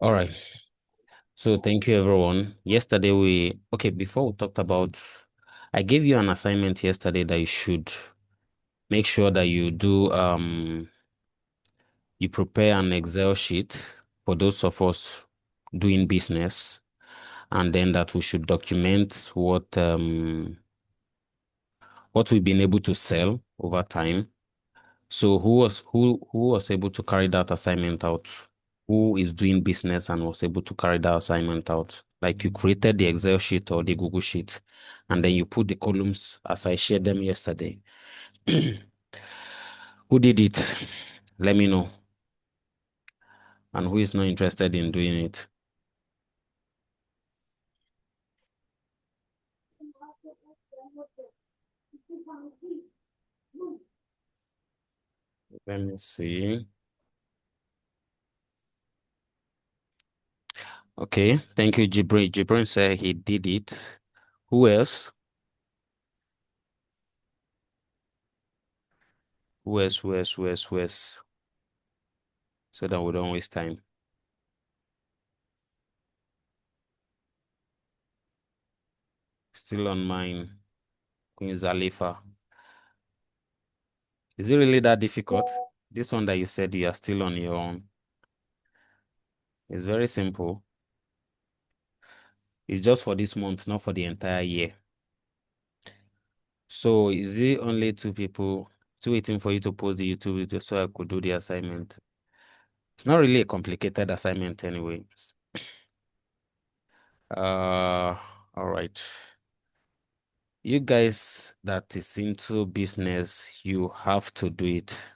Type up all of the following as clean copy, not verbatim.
All right. So thank you, everyone. Yesterday before we talked about, I gave you an assignment yesterday that you should make sure that you prepare an Excel sheet for those of us doing business, and then that we should document what we've been able to sell over time. So who was able to carry that assignment out? Who is doing business and was able to carry that assignment out? Like you created the Excel sheet or the Google sheet, and then you put the columns as I shared them yesterday. Who did it? Let me know. And who is not interested in doing it? Let me see. Okay, thank you, Jibrin. Jibrin said he did it. Who else? Who else? Who else? Who else? Who else? So that we don't waste time. Still on mine. Queen Zalifa. Is it really that difficult? This one that you said you are still on your own. It's very simple. It's just for this month, not for the entire year. So is it only two people still waiting for you to post the YouTube video so I could do the assignment? It's not really a complicated assignment anyway. All right. You guys that is into business, you have to do it.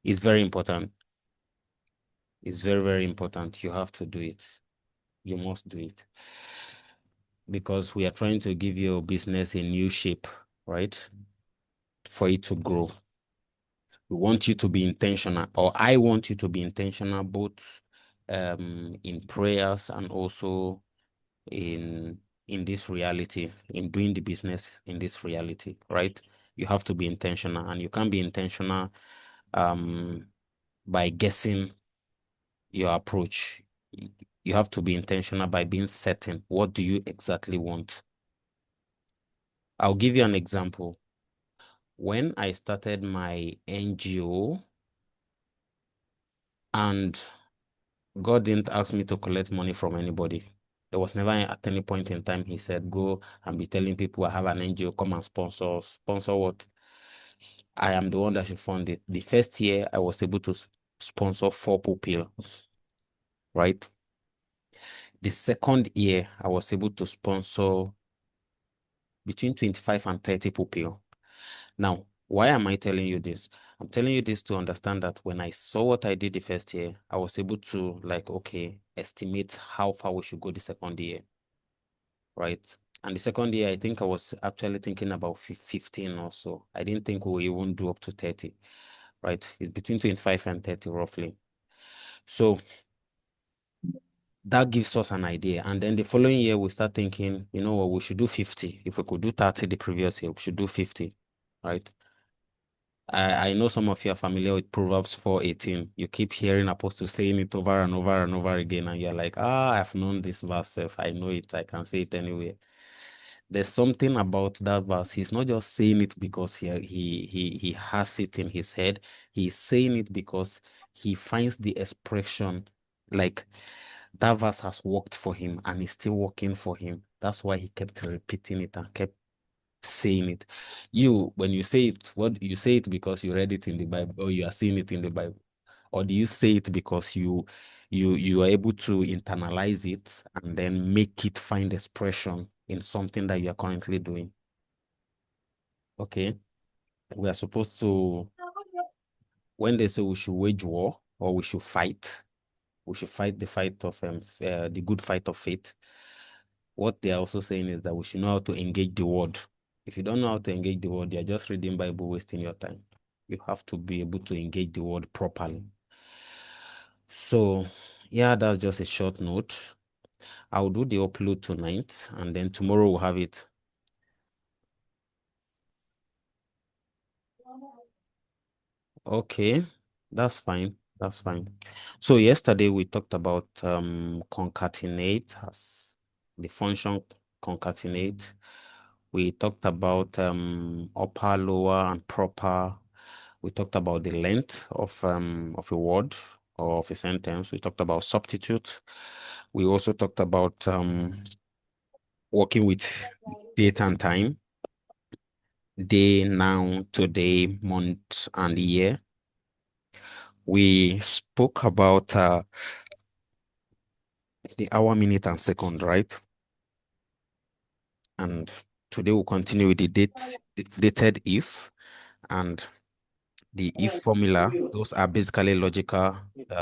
It's very important. It's very, very important. You have to do it. You must do it because we are trying to give your business a new shape, right? For it to grow. We want you to be intentional, or I want you to be intentional both in prayers and also in this reality, in doing the business in this reality, right? You have to be intentional, and you can't be intentional um by guessing your approach. You have to be intentional by being certain. What do you exactly want? I'll give you an example. When I started my NGO, and God didn't ask me to collect money from anybody. There was never at any point in time he said, go and be telling people I have an NGO, come and sponsor. Sponsor what? I am the one that should fund it. The first year I was able to sponsor 4 pupil, right? The second year I was able to sponsor between 25 and 30 pupil. Now, why am I telling you this? I'm telling you this to understand that when I saw what I did the first year, I was able to like, okay, estimate how far we should go the second year, right? And the second year, I think I was actually thinking about 15 or so. I didn't think we would even do up to 30, right? It's between 25 and 30 roughly. So that gives us an idea. And then the following year, we start thinking, you know what, we should do 50. If we could do 30 the previous year, we should do 50, right? I know some of you are familiar with Proverbs 4:18. You keep hearing Apostle saying it over and over and over again, and you're like, I've known this verse. I know it. I can say it anyway. There's something about that verse. He's not just saying it because he has it in his head. He's saying it because he finds the expression like that verse has worked for him and is still working for him. That's why he kept repeating it and kept saying it. You, when you say it, what you say it because you read it in the Bible or you are seeing it in the Bible, or do you say it because you are able to internalize it and then make it find expression in something that you are currently doing? Okay, we are supposed to, when they say we should wage war or we should fight the fight of the good fight of faith. What they are also saying is that we should know how to engage the word. If you don't know how to engage the word, you're just reading Bible, wasting your time. You have to be able to engage the word properly. So, yeah, that's just a short note. I'll do the upload tonight, and then tomorrow we'll have it. Okay, that's fine. That's fine. So yesterday we talked about concatenate as the function concatenate. We talked about upper, lower, and proper. We talked about the length of a word or of a sentence. We talked about substitute. We also talked about working with date and time, day, now, today, month, and year. We spoke about the hour, minute, and second, right? And today we'll continue with the dated if and the if formula. Those are basically logical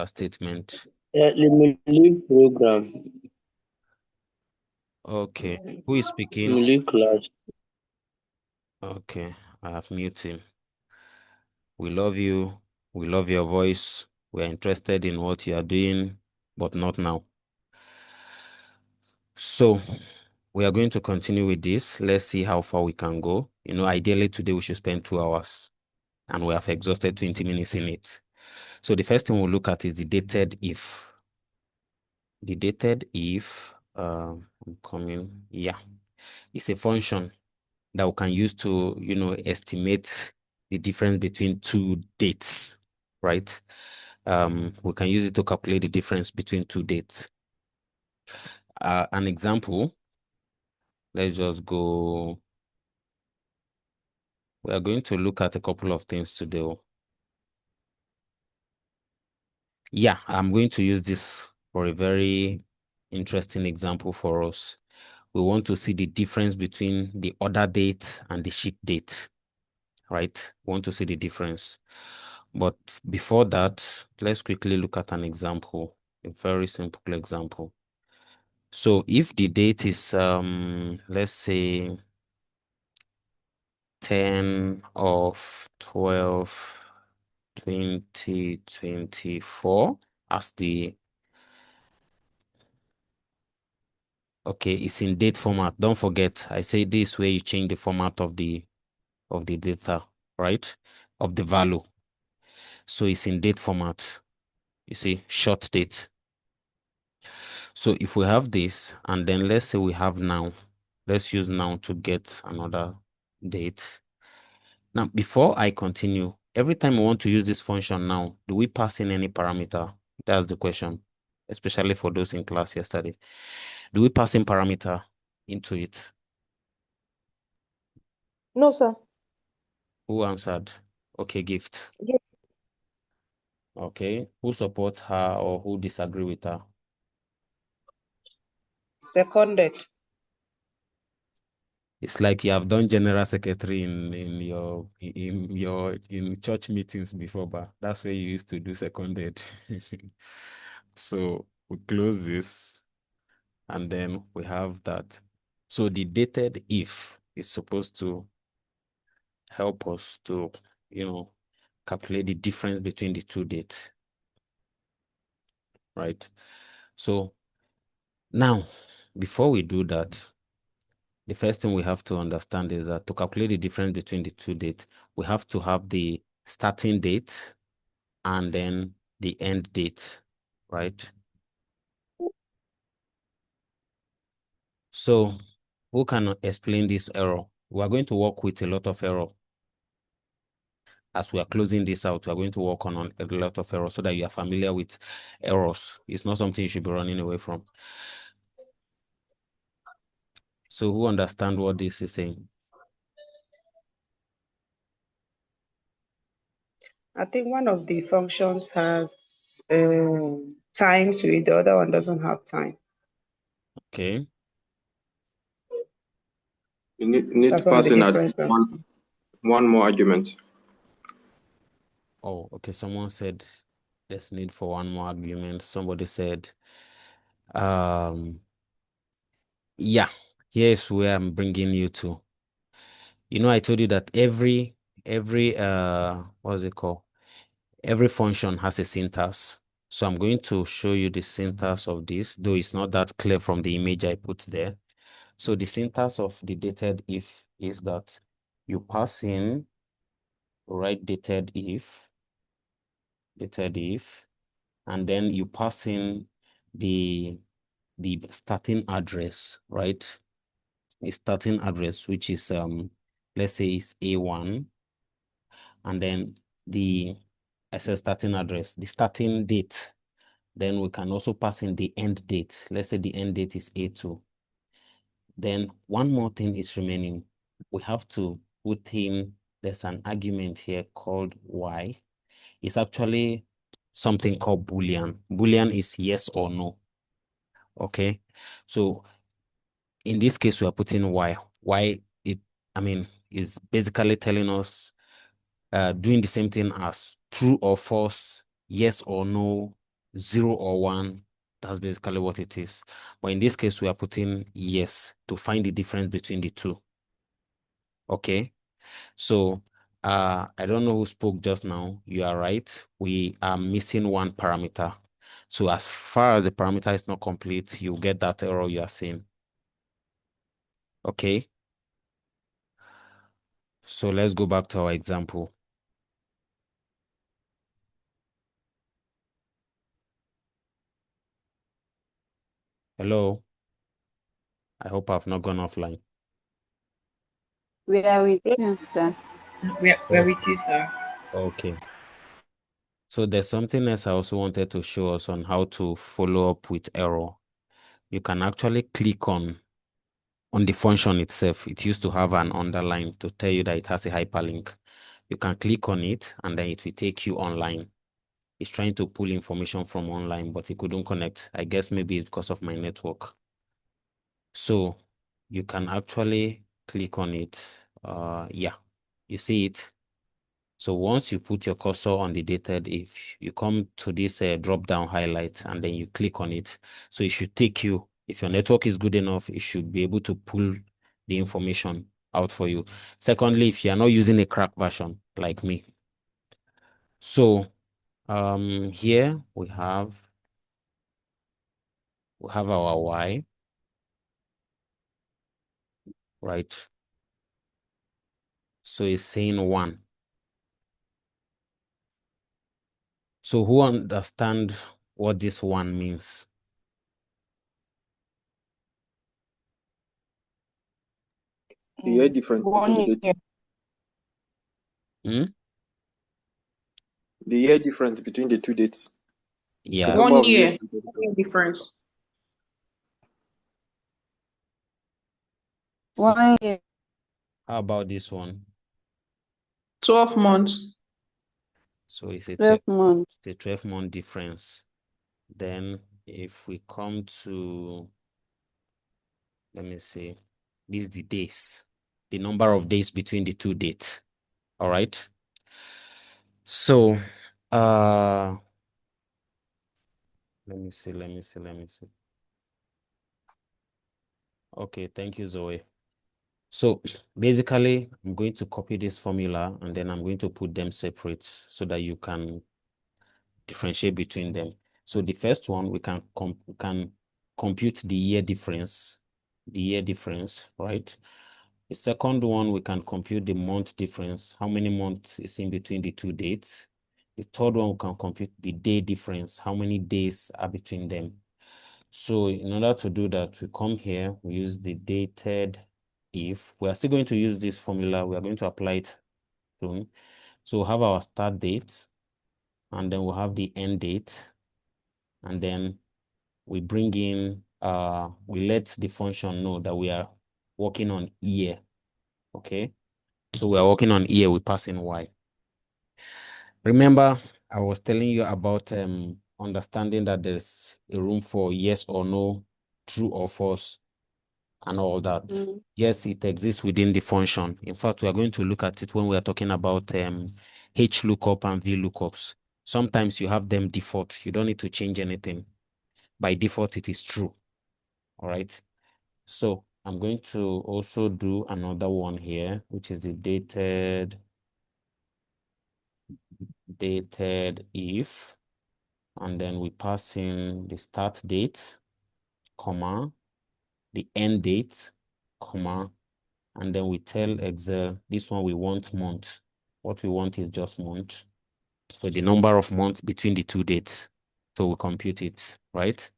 statements. Leave program. Okay, who is speaking? Leave class. Okay, I have muted. We love you. We love your voice. We are interested in what you are doing, but not now. So we are going to continue with this. Let's see how far we can go. You know, ideally today we should spend 2 hours, and we have exhausted 20 minutes in it. So the first thing we'll look at is the dated if. The dated if, I'm coming, yeah, it's a function that we can use to, estimate the difference between two dates, right? We can use it to calculate the difference between two dates. An example, let's just go. We are going to look at a couple of things today. Yeah, I'm going to use this for a very interesting example for us. We want to see the difference between the order date and the ship date, right? We want to see the difference. But before that, let's quickly look at an example, a very simple example. So if the date is, let's say 10 of 12, 2024 as the, okay, it's in date format. Don't forget, I say this where you change the format of the data, right? Of the value. So it's in date format. You see, short date. So if we have this, and then let's say we have now, let's use now to get another date. Now, before I continue, every time we want to use this function now, do we pass in any parameter? That's the question, especially for those in class yesterday. Do we pass in parameter into it? No, sir. Who answered? Okay, gift. Yes. Okay. Who support her or who disagree with her? Seconded. It's like you have done general secretary in church meetings before, but that's where you used to do seconded. So we close this, and then we have that. So the dated if is supposed to help us to, calculate the difference between the two dates, right? So now, before we do that, the first thing we have to understand is that to calculate the difference between the two dates, we have to have the starting date and then the end date, right? So who can explain this error? We are going to work with a lot of error. As we are closing this out, we are going to work on a lot of errors so that you are familiar with errors. It's not something you should be running away from. So who understand what this is saying? I think one of the functions has time to it, the other one doesn't have time. Okay. You need to That's one of pass the in at differences. one more argument. Oh, okay. Someone said there's need for one more argument. Somebody said, yeah, here's where I'm bringing you to. I told you that every what's it called? Every function has a syntax. So I'm going to show you the syntax of this, though it's not that clear from the image I put there. So the syntax of the dated if is that you pass in, write dated if, dated if, and then you pass in the starting address, right? A starting address, which is let's say is A1, and then I said starting address, the starting date. Then we can also pass in the end date. Let's say the end date is A2. Then one more thing is remaining. We have to put in, there's an argument here called Y. It's actually something called Boolean. Boolean is yes or no. Okay. So in this case, we are putting Y. Y, is basically telling us doing the same thing as true or false, yes or no, 0 or 1. That's basically what it is. But in this case, we are putting yes to find the difference between the two. Okay. So I don't know who spoke just now. You are right. We are missing one parameter. So as far as the parameter is not complete, you get that error you are seeing. Okay. So let's go back to our example. Hello. I hope I've not gone offline. We are with you, sir. We're with you, sir. Okay. So there's something else I also wanted to show us on how to follow up with error. You can actually click on the function itself. It used to have an underline to tell you that it has a hyperlink. You can click on it and then it will take you online. It's trying to pull information from online, but it couldn't connect. I guess maybe it's because of my network. So you can actually click on it. Yeah, you see it. So once you put your cursor on the dated, if you come to this drop-down highlight and then you click on it, so it should take you, if your network is good enough, it should be able to pull the information out for you. Secondly, if you're not using a crack version like me. So here we have our Y, right? So it's saying 1. So who understand what this 1 means? The year difference between 1 the year. Hmm? the year difference between the two dates. The Yeah. number 1 of years. year difference. So 1 year, how about this one? 12 months. So it's a 12 months. 12-month difference. Then if we come to, let me see, this is the days, the number of days between the two dates. All right. So let me see. Okay, thank you, Zoe. So basically, I'm going to copy this formula and then I'm going to put them separate so that you can differentiate between them. So the first one, we can compute the year difference, right? The second one, we can compute the month difference, how many months is in between the two dates. The third one, we can compute the day difference, how many days are between them. So in order to do that, we come here, we use the dated if. We are still going to use this formula. We are going to apply it soon. So we'll have our start date, and then we'll have the end date, and then we bring in, we let the function know that we are working on year, okay? So we are working on year, we pass in Y. Remember, I was telling you about understanding that there's a room for yes or no, true or false, and all that. Yes, it exists within the function. In fact, we are going to look at it when we are talking about H lookup and V lookups. Sometimes you have them default. You don't need to change anything. By default, it is true. All right. So I'm going to also do another one here, which is the dated if, and then we pass in the start date, comma, the end date, comma, and then we tell Excel, this one we want month. What we want is just month. So the number of months between the two dates. So we compute it, right?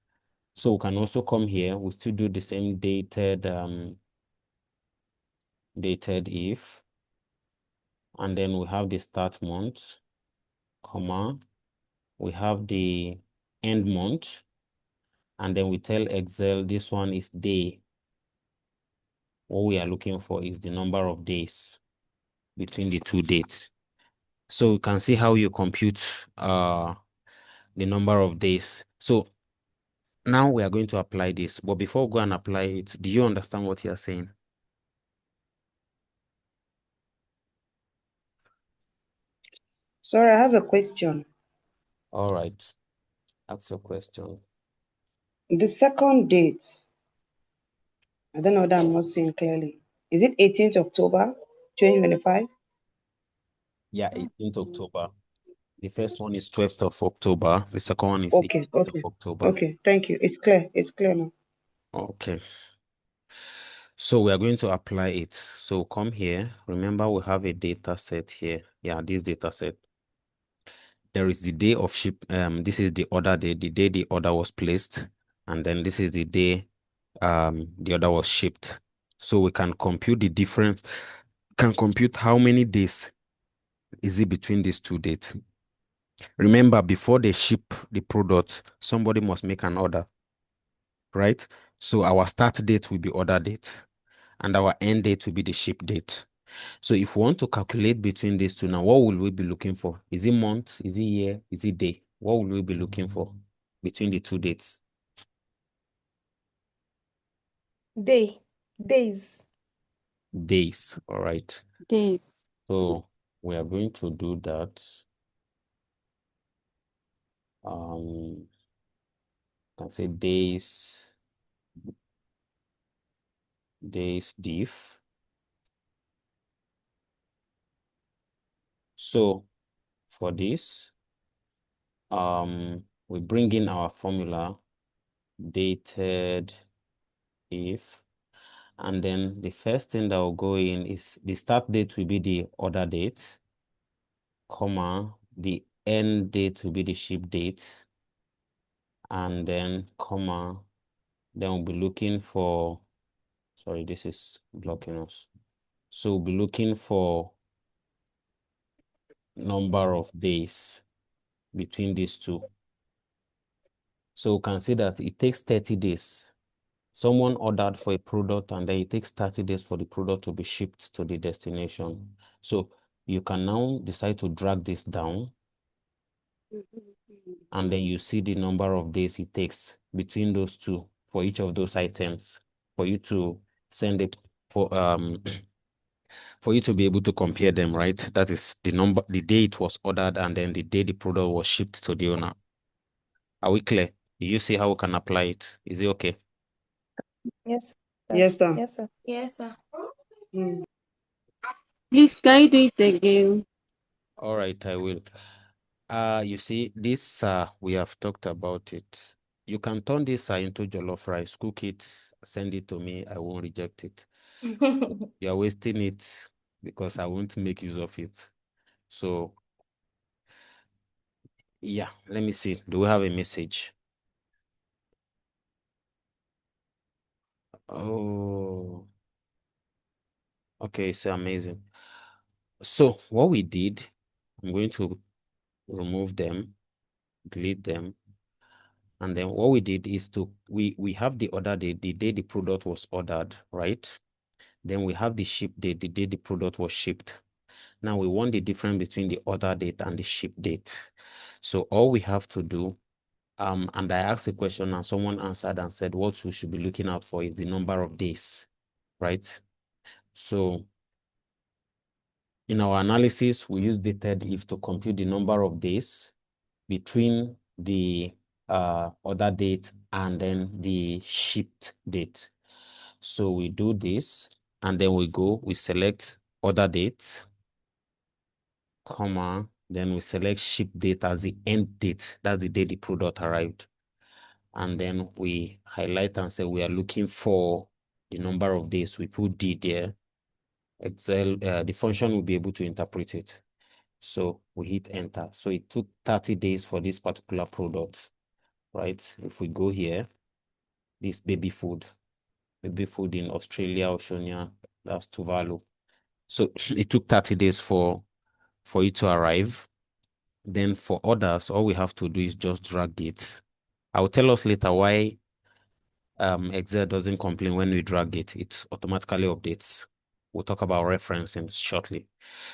So we can also come here, we still do the same dated if, and then we have the start month, comma, we have the end month, and then we tell Excel this one is day. What we are looking for is the number of days between the two dates. So you can see how you compute the number of days. So now we are going to apply this, but before we go and apply it, do you understand what you are saying? Sorry, I have a question. All right, that's a question. The second date, I don't know that I'm not seeing clearly. Is it 18th October 2025? Yeah, 18th October. The first one is 12th of October. The second one is Okay, 18th of okay, October. okay. Thank you. It's clear. It's clear now. Okay. So we are going to apply it. So come here. Remember, we have a data set here. Yeah, this data set. There is the day of ship. This is the order day, the day the order was placed, and then this is the day the order was shipped. So we can compute the difference. Can compute how many days is it between these two dates. Remember, before they ship the product, somebody must make an order, right? So our start date will be order date, and our end date will be the ship date. So if we want to calculate between these two now, what will we be looking for? Is it month? Is it year? Is it day? What will we be looking for between the two dates? Days. Days, all right. Days. So we are going to do that. Can say days diff. So for this, we bring in our formula dated if, and then the first thing that will go in is the start date will be the order date, comma, the end date will be the ship date, and then comma, then we'll be looking for, sorry, this is blocking us. So we'll be looking for number of days between these two. So we can see that it takes 30 days. Someone ordered for a product and then it takes 30 days for the product to be shipped to the destination. So you can now decide to drag this down, and then you see the number of days it takes between those two for each of those items for you to send it for for you to be able to compare them, right? That is the number, the day it was ordered, and then the day the product was shipped to the owner. Are we clear? Do you see how we can apply it? Is it okay? Yes, sir. Yes, sir. Yes, sir. Yes, sir. Mm. Please, can you do it again? All right, I will. You see, this we have talked about it. You can turn this into jollof rice, cook it, send it to me. I won't reject it. You are wasting it because I won't make use of it. So, yeah, let me see. Do we have a message? Oh, okay, it's amazing. So, what we did, I'm going to remove them, delete them. And then what we did is we have the order date, the day the product was ordered, right? Then we have the ship date, the day the product was shipped. Now we want the difference between the order date and the ship date. So all we have to do, and I asked a question and someone answered and said what we should be looking out for is the number of days, right? So in our analysis, we use dated if to compute the number of days between the order date and then the shipped date. So we do this, and then we select order date, comma, then we select ship date as the end date. That's the day the product arrived. And then we highlight and say we are looking for the number of days. We put D there. Excel, the function will be able to interpret it. So we hit enter. So it took 30 days for this particular product, right? If we go here, this baby food in Australia, Oceania, that's Tuvalu. So it took 30 days for it to arrive. Then for others, all we have to do is just drag it. I will tell us later why Excel doesn't complain when we drag it. It automatically updates. We'll talk about referencing shortly.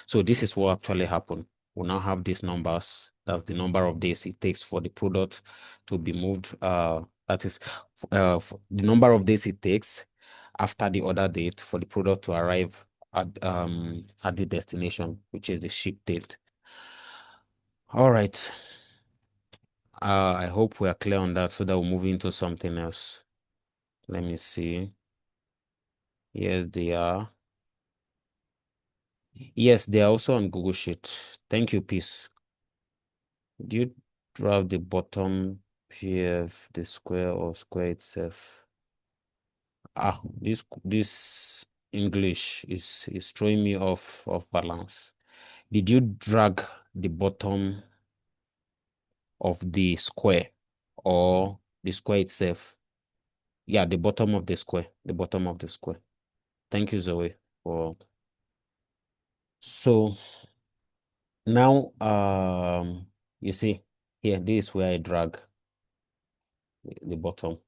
So this is what actually happened. We now have these numbers. That's the number of days it takes for the product to be moved. That is the number of days it takes after the order date for the product to arrive at the destination, which is the ship date. All right. I hope we are clear on that so that we'll move into something else. Let me see. Yes, they are. Yes, they are also on Google Sheet. Thank you, Peace. Do you draw the bottom PF, the square or square itself? This English is throwing me off balance. Did you drag the bottom of the square or the square itself? Yeah, the bottom of the square. The bottom of the square. Thank you, Zoe, for so now you see here, this is where I drag the bottom.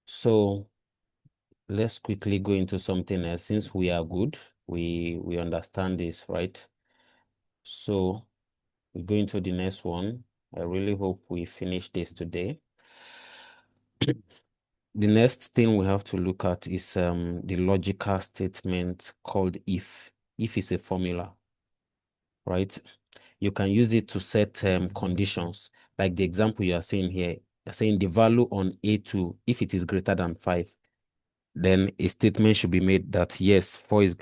So let's quickly go into something else. Since we are good, we understand this, right? So we go into the next one. I really hope we finish this today. The next thing we have to look at is the logical statement called if. If is a formula, right? You can use it to set conditions. Like the example you are saying here, you're saying the value on A2, if it is greater than 5, then a statement should be made that yes, 4 is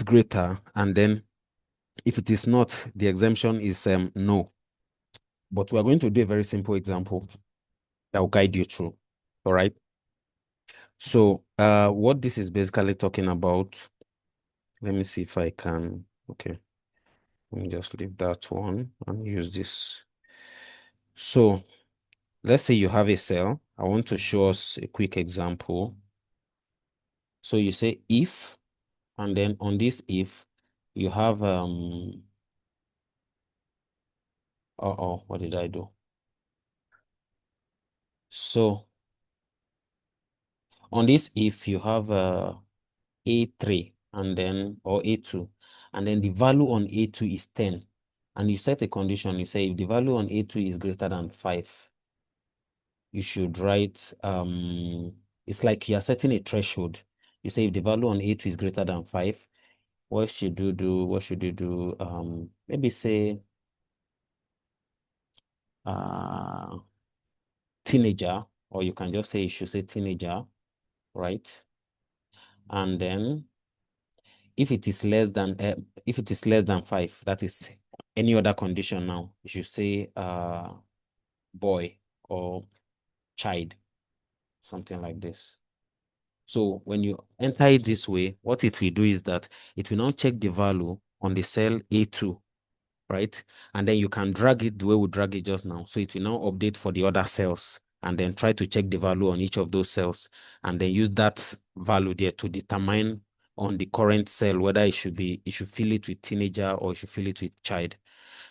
greater. And then if it is not, the exemption is no. But we are going to do a very simple example that will guide you through. All right. So what this is basically talking about, let me see if I can, okay. Let me just leave that one and use this. So let's say you have a cell. I want to show us a quick example. So you say if, and then on this if, you have what did I do? So on this if you have A3 and then or A2, and then the value on A2 is 10. And you set a condition, you say if the value on A2 is greater than 5, you should write it's like you're setting a threshold. You say if the value on A2 is greater than 5, what should you do? What should you do? Maybe say teenager, or you can just say you should say teenager, right? And then if it is less than 5, that is any other condition now, you should say boy or child, something like this. So when you enter it this way, what it will do is that it will now check the value on the cell A2, right? And then you can drag it the way we drag it just now. So it will now update for the other cells and then try to check the value on each of those cells and then use that value there to determine on the current cell whether it should fill it with teenager or it should fill it with child.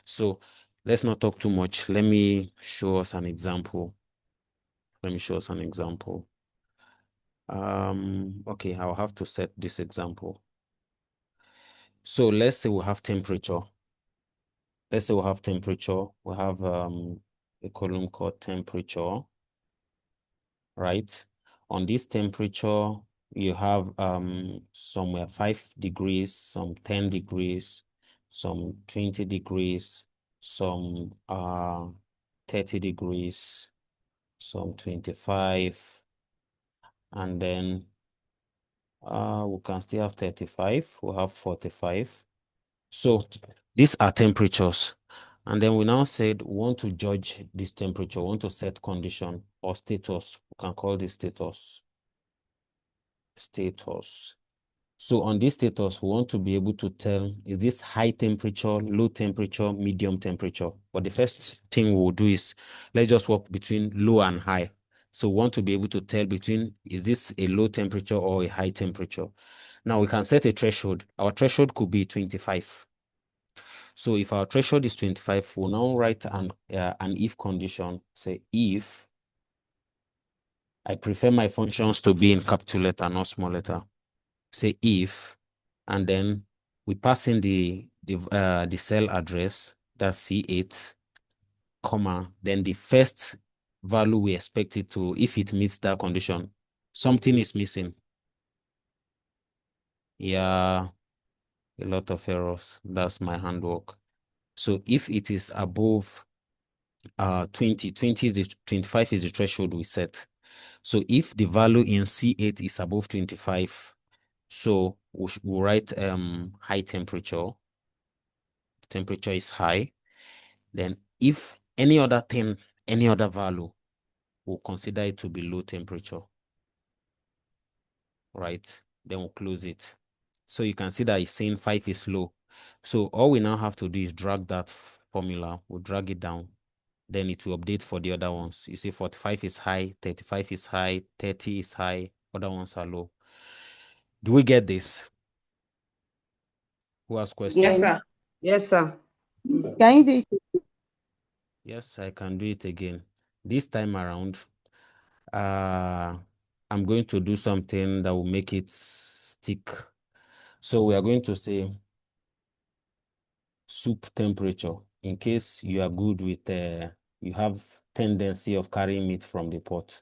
So let's not talk too much. Let me show us an example. Okay, I'll have to set this example. So let's say we have temperature. We have a column called temperature, right? On this temperature, you have somewhere 5 degrees, some 10 degrees, some 20 degrees, some 30 degrees, some 25, and then we can still have 35, we have 45. So these are temperatures. And then we now said we want to judge this temperature, we want to set condition or status. We can call this status. So on this status, we want to be able to tell, is this high temperature, low temperature, medium temperature? But the first thing we'll do is, let's just work between low and high. So we want to be able to tell between, is this a low temperature or a high temperature? Now we can set a threshold. Our threshold could be 25. So if our threshold is 25, we'll now write an if condition. Say if, I prefer my functions to be in capital letter, not small letter. Say if, and then we pass in the cell address, that's C8, comma, then the first value we expect it to, if it meets that condition. Something is missing. Yeah, a lot of errors. That's my handwork. So if it is above 20 is the 25 is the threshold we set. So if the value in C8 is above 25, so we'll write high temperature. Temperature is high. Then if any other thing, any other value, we'll consider it to be low temperature. Right? Then we'll close it. So you can see that it's saying 5 is low. So all we now have to do is drag that formula. We'll drag it down. Then it will update for the other ones. You see 45 is high, 35 is high, 30 is high, other ones are low. Do we get this? Who has questions? Yes, sir. Yes, sir. Can you do it? Yes, I can do it again. This time around, I'm going to do something that will make it stick. So we are going to say soup temperature in case you are good with, you have tendency of carrying meat from the pot.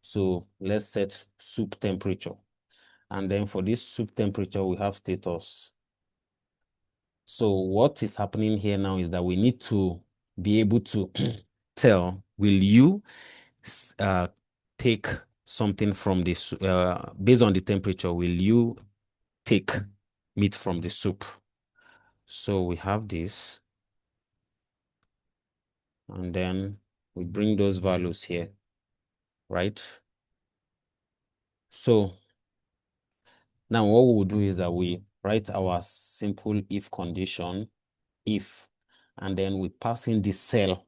So let's set soup temperature. And then for this soup temperature, we have status. So what is happening here now is that we need to be able to tell, will you take something from this, based on the temperature, will you take meat from the soup? So we have this, and then we bring those values here, right? So now what we will do is that we write our simple if condition, if, and then we pass in the cell.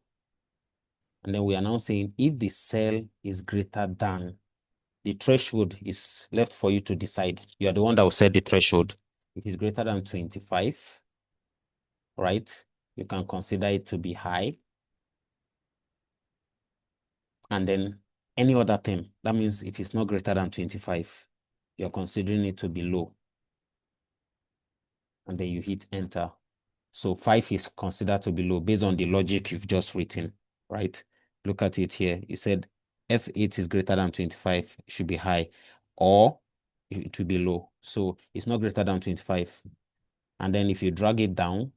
And then we are now saying if the cell is greater than, the threshold is left for you to decide. You are the one that will set the threshold. If it's greater than 25, right, you can consider it to be high. And then any other thing, that means if it's not greater than 25, you're considering it to be low. And then you hit enter. So 5 is considered to be low based on the logic you've just written, right? Look at it here. You said F8 is greater than 25, it should be high, or it will be low. So it's not greater than 25. And then if you drag it down,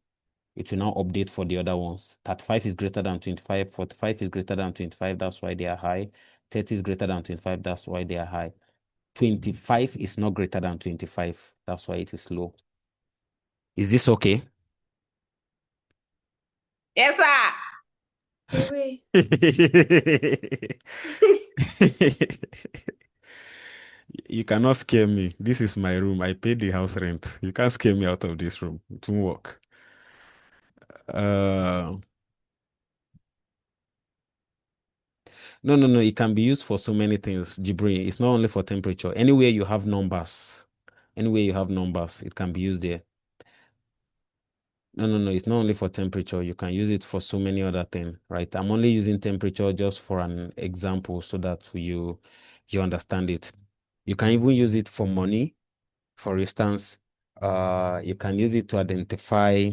it will now update for the other ones. 35 is greater than 25, 45 is greater than 25, that's why they are high. 30 is greater than 25, that's why they are high. 25 is not greater than 25, that's why it is low. Is this okay? Yes, sir. Hooray. You cannot scare me. This is my room. I paid the house rent. You can't scare me out of this room. It won't work. No. It can be used for so many things, Jibri. It's not only for temperature. Anywhere you have numbers, it can be used there. No. It's not only for temperature. You can use it for so many other things, right? I'm only using temperature just for an example so that you understand it. You can even use it for money. For instance, you can use it to identify,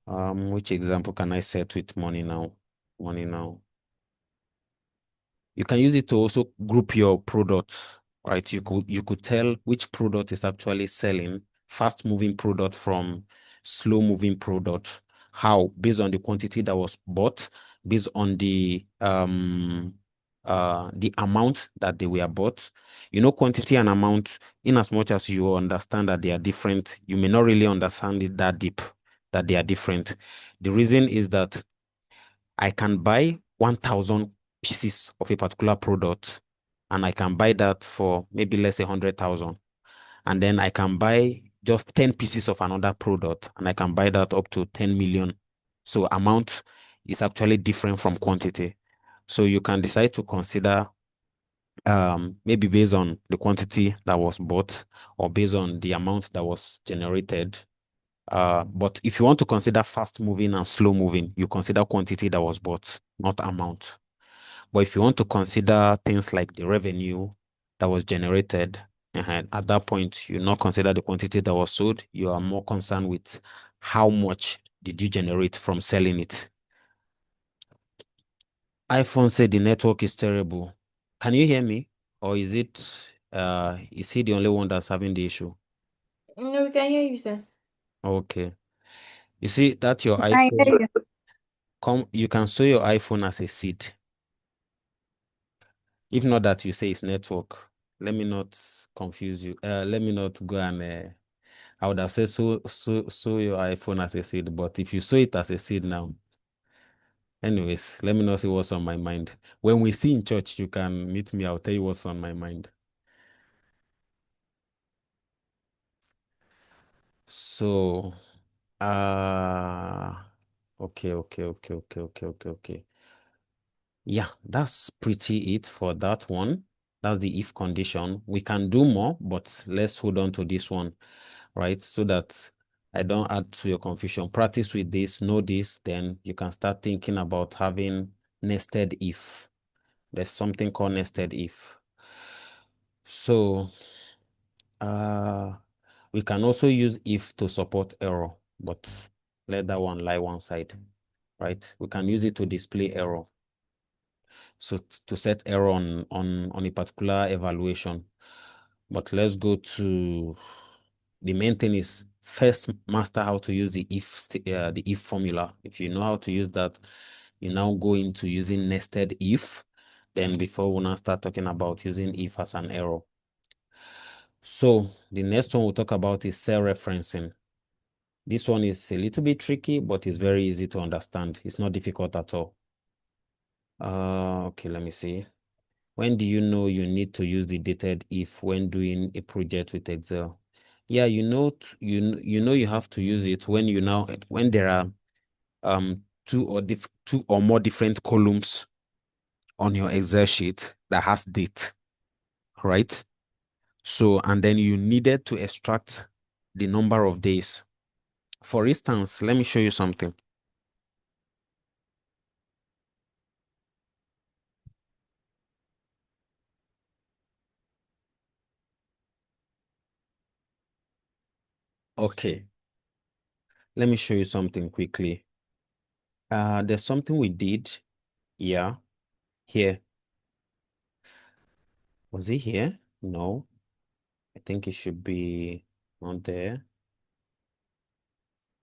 which example can I set with money now? You can use it to also group your products, right? You could tell which product is actually selling, fast moving product from slow moving product. How? Based on the quantity that was bought, based on the amount that they were bought. You know, quantity and amount, in as much as you understand that they are different, you may not really understand it that deep, that they are different. The reason is that I can buy 1,000 pieces of a particular product, and I can buy that for maybe let's say 100,000. and then I can buy just 10 pieces of another product, and I can buy that up to 10 million. So amount is actually different from quantity. So you can decide to consider maybe based on the quantity that was bought or based on the amount that was generated. But if you want to consider fast moving and slow moving, you consider quantity that was bought, not amount. But if you want to consider things like the revenue that was generated, at that point, you not consider the quantity that was sold. You are more concerned with how much did you generate from selling it. iPhone said the network is terrible. Can you hear me? Or is he the only one that's having the issue? No, we can hear you, sir. Okay. You see that your I iPhone, hear you can sow your iPhone as a seed. If not that you say it's network, let me not confuse you. Let me not go and I would have said sow your iPhone as a seed, but if you sow it as a seed now, anyways, let me not see what's on my mind. When we see in church, you can meet me. I'll tell you what's on my mind. So, okay. Yeah, that's pretty it for that one. That's the if condition. We can do more, but let's hold on to this one, right? So that I don't add to your confusion. Practice with this, know this, then you can start thinking about having nested if. There's something called nested if. So, we can also use if to support error, but let that one lie one side, right? We can use it to display error. So to set error on a particular evaluation. But let's go to the main thing is first master how to use the if formula. If you know how to use that, you now go into using nested if. Then before we now start talking about using if as an error. So the next one we'll talk about is cell referencing. This one is a little bit tricky, but it's very easy to understand. It's not difficult at all. Okay, let me see. When do you know you need to use the dated if when doing a project with Excel? Yeah, you know you have to use it when when there are two or more different columns on your Excel sheet that has date, right? So and then you needed to extract the number of days. For instance, let me show you something. Okay, let me show you something quickly. There's something we did. Yeah, here. Was it here? No, I think it should be on there.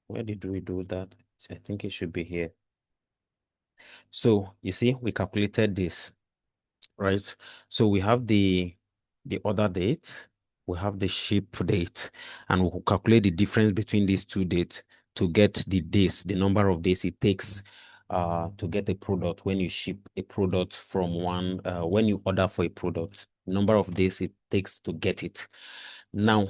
Where did we do that? I think it should be here. So you see, we calculated this, right? So we have the order date, we have the ship date, and we'll calculate the difference between these two dates to get the days, the number of days it takes to get a product when you ship a product from when you order for a product, number of days it takes to get it. Now,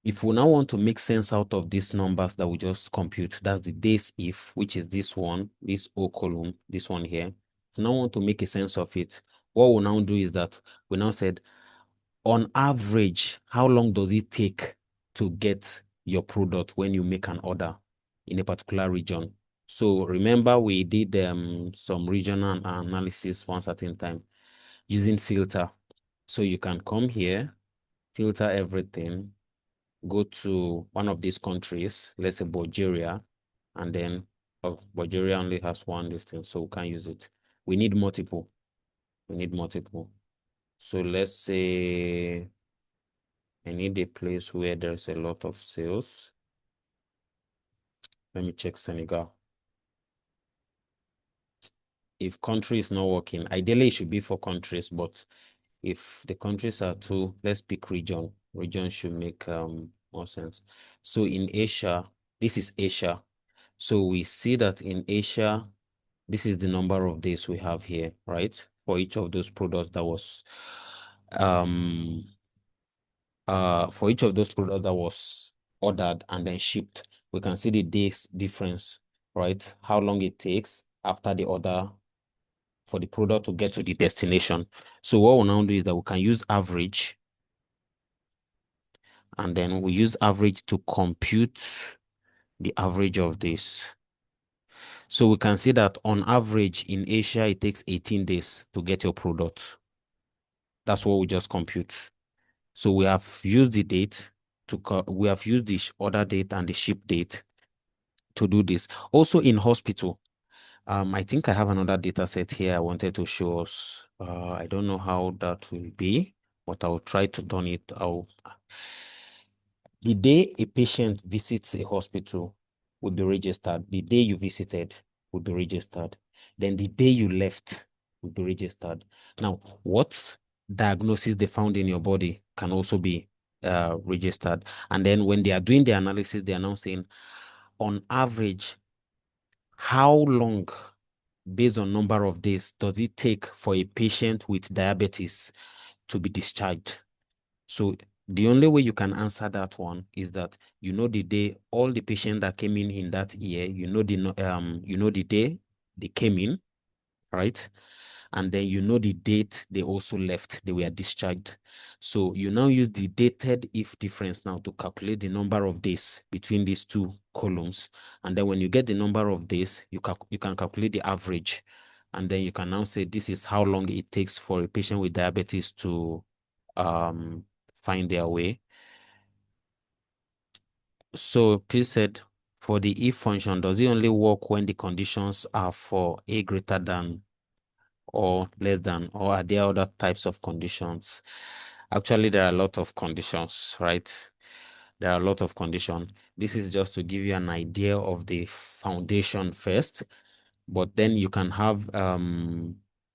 if we now want to make sense out of these numbers that we just compute, that's the days if, which is this one, this O column, this one here. If we now want to make a sense of it, what we'll now do is that we now said, on average, how long does it take to get your product when you make an order in a particular region? So remember we did some regional analysis one certain time using filter. So you can come here, filter everything, go to one of these countries, let's say Bulgaria, and then Bulgaria only has one distance, so we can't use it. We need multiple. We need multiple. So let's say I need a place where there's a lot of sales. Let me check Senegal. If country is not working, ideally it should be for countries, but if the countries are two, let's pick region. Region should make more sense. So in Asia, this is Asia. So we see that in Asia, this is the number of days we have here, right? For each of those products that was for each of those products that was ordered and then shipped, we can see the days difference, right? How long it takes after the order for the product to get to the destination. So what we'll now do is that we can use average, and then we use average to compute the average of this. So we can see that on average in Asia, it takes 18 days to get your product. That's what we just compute. So we have used the date we have used the order date and the ship date to do this. Also in hospital, I think I have another data set here I wanted to show us. I don't know how that will be, but I'll try to turn it out. The day a patient visits a hospital will be registered. The day you visited will be registered. Then the day you left will be registered. Now, what diagnosis they found in your body can also be registered. And then when they are doing the analysis, they are now saying, on average, how long, based on number of days, does it take for a patient with diabetes to be discharged? So the only way you can answer that one is that you know the day all the patients that came in that year, you know the day they came in, right? And then you know the date they also left, they were discharged. So you now use the dated if difference now to calculate the number of days between these two columns. And then when you get the number of days, you can calculate the average. And then you can now say this is how long it takes for a patient with diabetes to find their way. So please said, for the if function, does it only work when the conditions are for a greater than or less than, or are there other types of conditions? Actually, there are a lot of conditions, right? There are a lot of conditions. This is just to give you an idea of the foundation first, but then you can have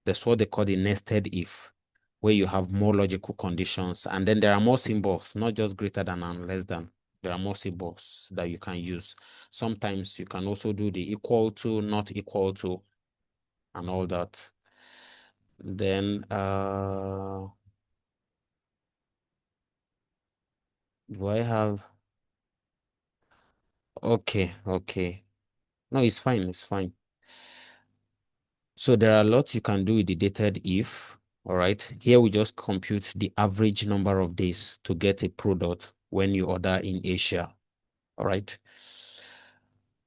that's what they call the nested if, where you have more logical conditions, and then there are more symbols, not just greater than and less than. There are more symbols that you can use. Sometimes you can also do the equal to, not equal to, and all that. Then do I have okay. No, it's fine, it's fine. So there are a lot you can do with the dated if. All right. Here we just compute the average number of days to get a product when you order in Asia. All right.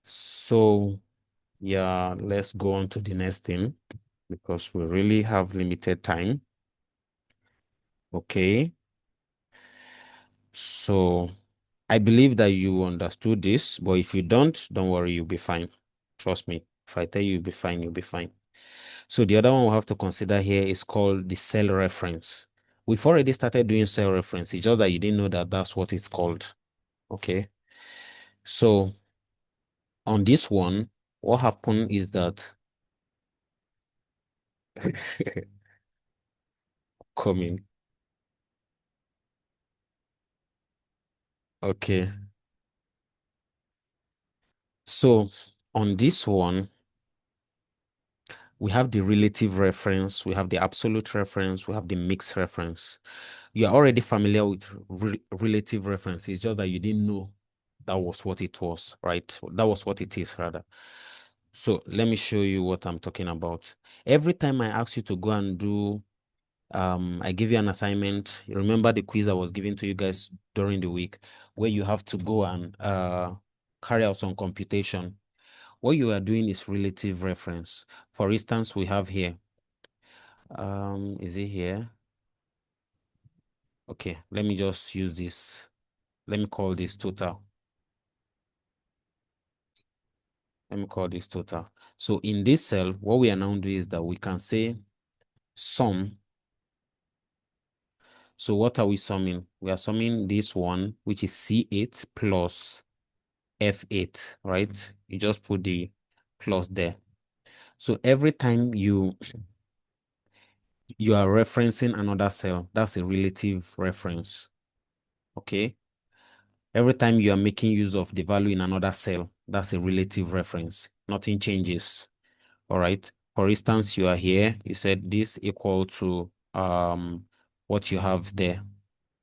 So yeah, let's go on to the next thing because we really have limited time. Okay. So I believe that you understood this, but if you don't worry, you'll be fine. Trust me. If I tell you you'll be fine, you'll be fine. So the other one we have to consider here is called the cell reference. We've already started doing cell reference. It's just that you didn't know that that's what it's called. Okay. So on this one, what happened is that coming. Okay. So on this one, we have the relative reference, we have the absolute reference, we have the mixed reference. You are already familiar with relative reference. It's just that you didn't know that was what it was, right? That was what it is, rather. So let me show you what I'm talking about. Every time I ask you to go and do, I give you an assignment. You remember the quiz I was giving to you guys during the week where you have to go and carry out some computation. What you are doing is relative reference. For instance, we have here, is it here? Okay, let me just use this. Let me call this total. Let me call this total. So in this cell, what we are now doing is that we can say sum. So what are we summing? We are summing this one, which is C8 plus F8, right? You just put the plus there. So every time you are referencing another cell, that's a relative reference. Okay. Every time you are making use of the value in another cell, that's a relative reference. Nothing changes. All right. For instance, you are here, you said this equal to what you have there.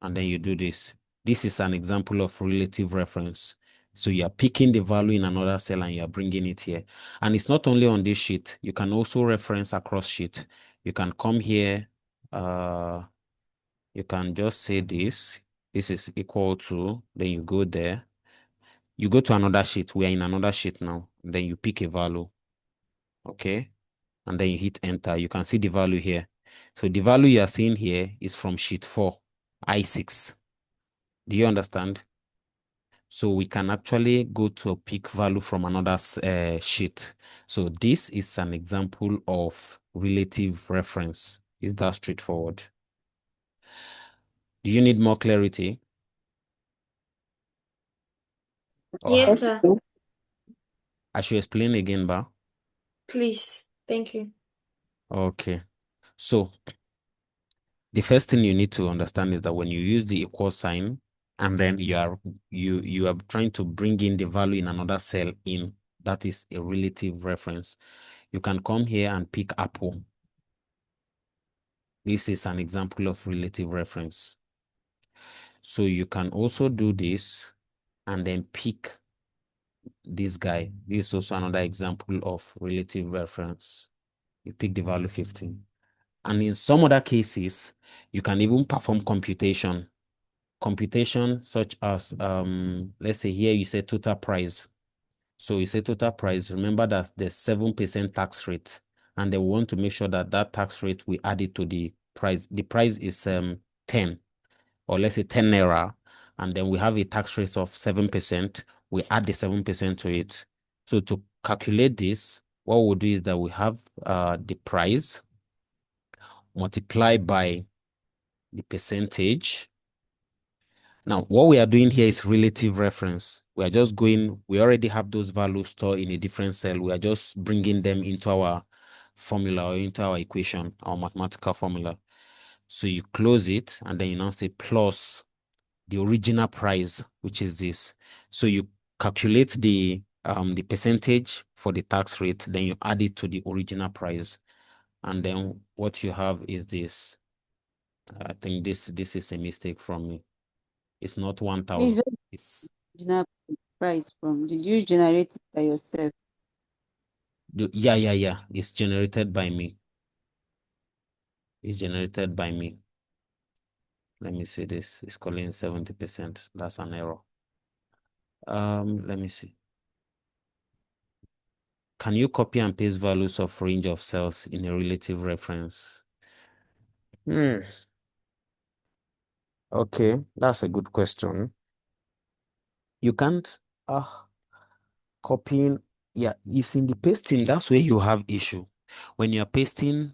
and then you do this. This is an example of relative reference. So you are picking the value in another cell and you are bringing it here. And it's not only on this sheet. You can also reference across sheet. You can come here. You can just say this. This is equal to, then you go there. You go to another sheet. We are in another sheet now. Then you pick a value. Okay. And then you hit enter. You can see the value here. So the value you are seeing here is from sheet 4, I6. Do you understand? So we can actually go to a pick value from another sheet. So this is an example of relative reference. Is that straightforward? Do you need more clarity? Or Yes, Yes, sir. sir. I should explain again, Ba? Please. Thank you. Okay. So the first thing you need to understand is that when you use the equal sign and then you are trying to bring in the value in another cell in, that is a relative reference. You can come here and pick apple. This is an example of relative reference. So you can also do this and then pick this guy. This is also another example of relative reference. You pick the value 15. And in some other cases, you can even perform computation. Computation such as, let's say here you say total price. So you say total price, remember that there's 7% tax rate. And they want to make sure that that tax rate, we add it to the price. The price is 10, or let's say 10 naira. And then we have a tax rate of 7%. We add the 7% to it. So to calculate this, what we'll do is that we have the price multiplied by the percentage. Now, what we are doing here is relative reference. We are just going, we already have those values stored in a different cell. We are just bringing them into our formula or into our equation, our mathematical formula. So you close it and then you now say plus the original price, which is this. So you calculate the percentage for the tax rate, then you add it to the original price. And then what you have is this. I think this is a mistake from me. It's not Please, 1,000. where It's did you price from? Did you generate it by yourself? yeah. It's generated by me. It's generated by me. Let me see this. It's calling 70%. That's an error. Let me see. Can you copy and paste values of range of cells in a relative reference? Okay, that's a good question. You can't copying. Yeah, if in the pasting, that's where you have issue. When you're pasting,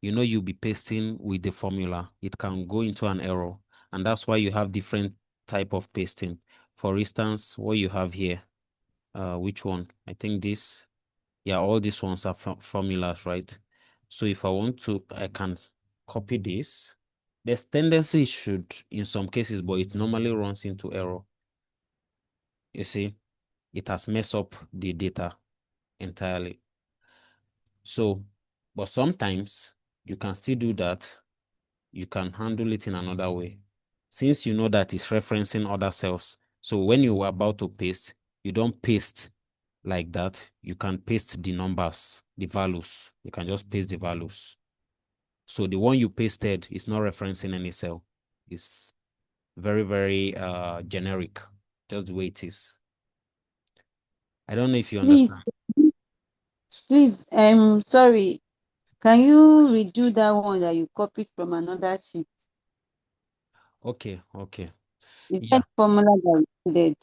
you'll be pasting with the formula. It can go into an error, and that's why you have different type of pasting. For instance, what you have here, which one? I think this. Yeah, all these ones are formulas, right? So if I want to, I can copy this. There's tendency it should in some cases, but it normally runs into error. You see, it has messed up the data entirely. So, but sometimes you can still do that. You can handle it in another way. Since you know that it's referencing other cells, so when you are about to paste, you don't paste like that. You can paste the numbers, the values. You can just paste the values. So the one you pasted is not referencing any cell. It's very, very generic, just the way it is. I don't know if you Please, understand. please, sorry. Can you redo that one that you copied from another sheet? Okay. Is Yeah. that formula that you did?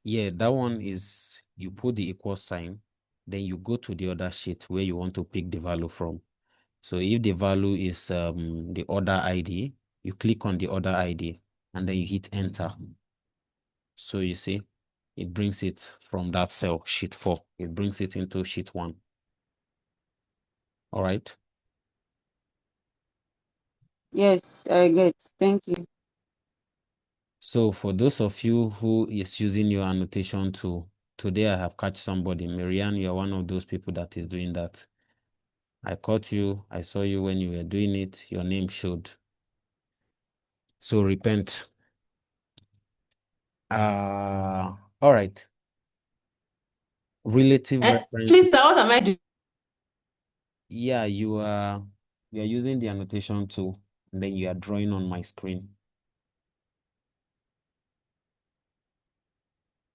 Yeah, that one is you put the equal sign, then you go to the other sheet where you want to pick the value from. So if the value is the order ID, you click on the order ID and then you hit enter. So you see, it brings it from that cell, sheet 4. It brings it into sheet 1. All right. Yes, I get. Thank you. So for those of you who is using your annotation tool, today I have catch somebody. Marianne, you're one of those people that is doing that. I caught you. I saw you when you were doing it. Your name showed. So repent. All right. Relative reference. Please, sir, what am I doing? Yeah, you are using the annotation tool, and then you are drawing on my screen.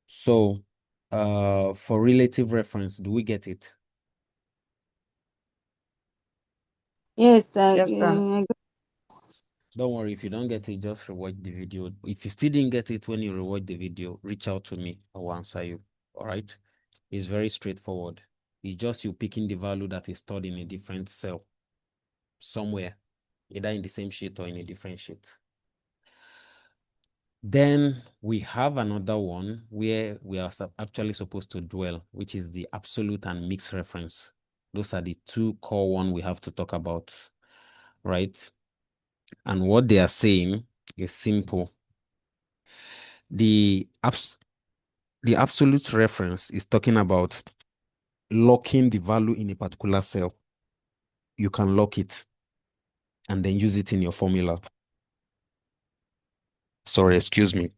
So, for relative reference, do we get it? Yes, Yes, sir. Don't worry, if you don't get it, just rewatch the video. If you still didn't get it when you rewatch the video, reach out to me. I will answer you. All right? It's very straightforward. It's just you picking the value that is stored in a different cell somewhere, either in the same sheet or in a different sheet. Then we have another one where we are actually supposed to dwell, which is the absolute and mixed reference. Those are the two core ones we have to talk about, right? And what they are saying is simple. The absolute reference is talking about locking the value in a particular cell. You can lock it and then use it in your formula. Sorry, excuse me.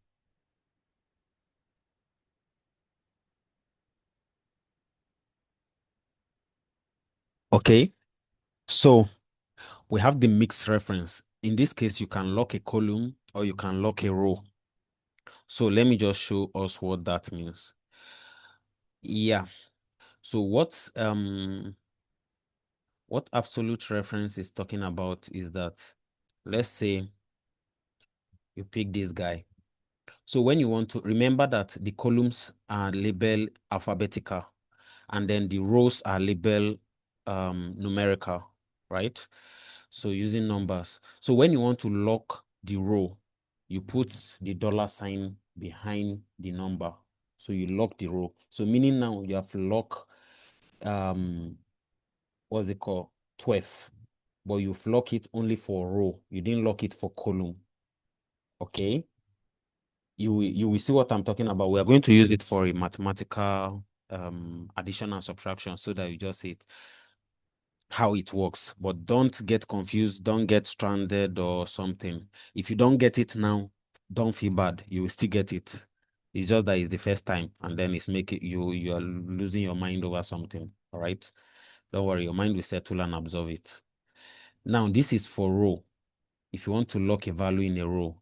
Okay, so we have the mixed reference. In this case, you can lock a column or you can lock a row. So let me just show us what that means. Yeah. So what absolute reference is talking about is that, let's say you pick this guy. So when you want to remember that the columns are labeled alphabetical and then the rows are labeled numerical, right? So using numbers. So when you want to lock the row, you put the $ behind the number. So you lock the row. So meaning now you have to lock what's it called? 12. But you've locked it only for row. You didn't lock it for column. Okay. You will see what I'm talking about. We are going to use it for a mathematical addition and subtraction so that you just see it how it works. But don't get confused, don't get stranded or something. If you don't get it now, don't feel bad. You will still get it. It's just that it's the first time, and then it's making you are losing your mind over something. All right. Don't worry, your mind will settle and absorb it. Now, this is for row. If you want to lock a value in a row,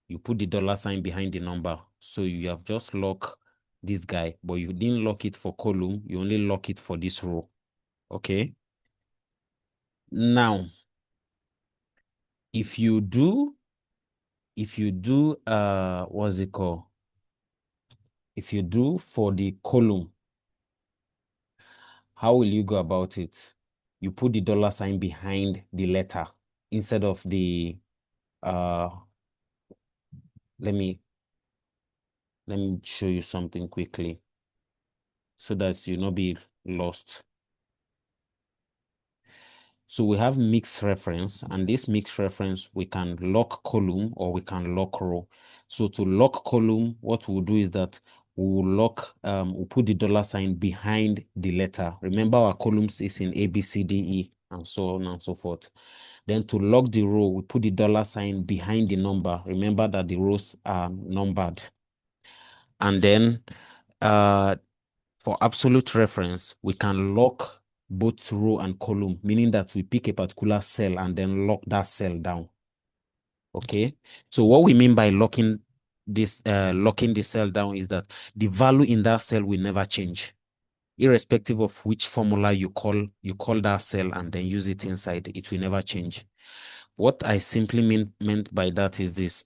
you put the $ behind the number. So you have just locked this guy, but you didn't lock it for column. You only lock it for this row. Okay. Now, if you do, what's it called? If you do for the column, how will you go about it? You put the $ behind the letter instead of the, let me show you something quickly so that you not be lost. So we have mixed reference, and this mixed reference, we can lock column or we can lock row. So to lock column, what we'll do is that we'll lock, we'll put the $ behind the letter. Remember our columns is in A, B, C, D, E, and so on and so forth. Then to lock the row, we put the $ behind the number. Remember that the rows are numbered. And then for absolute reference, we can lock both row and column, meaning that we pick a particular cell and then lock that cell down. Okay. So what we mean by locking the cell down is that the value in that cell will never change, irrespective of which formula you call that cell and then use it inside. It will never change. What I simply meant by that is this.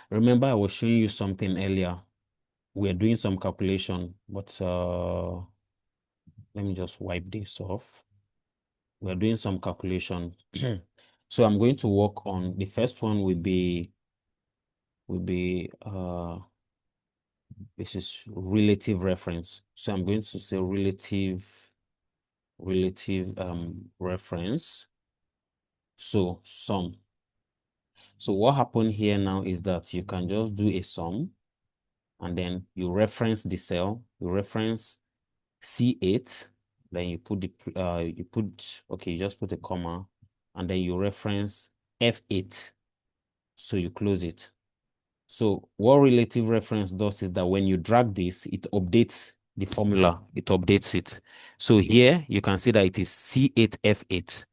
Remember, I was showing you something earlier. We're doing some calculation, but let me just wipe this off. We're doing some calculation. So I'm going to work on the first one will be this is relative reference. So I'm going to say relative reference. So sum. So what happened here now is that you can just do a sum and then you reference the cell, you reference C8, then you put okay, you just put a comma and then you reference F8. So you close it. So what relative reference does is that when you drag this, it updates the formula. It updates it. So here you can see that it is C8F8.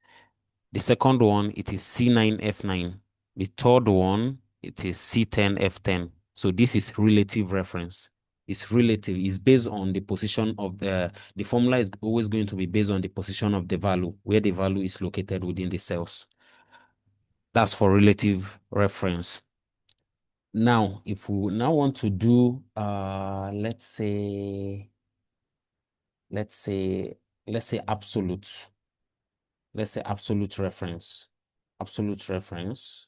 The second one, it is C9F9. The third one, it is C10F10. So this is relative reference. It's relative. It's based on the position of the formula is always going to be based on the position of the value, where the value is located within the cells. That's for relative reference. Now, if we now want to do, let's say absolute. Let's say absolute reference. Absolute reference.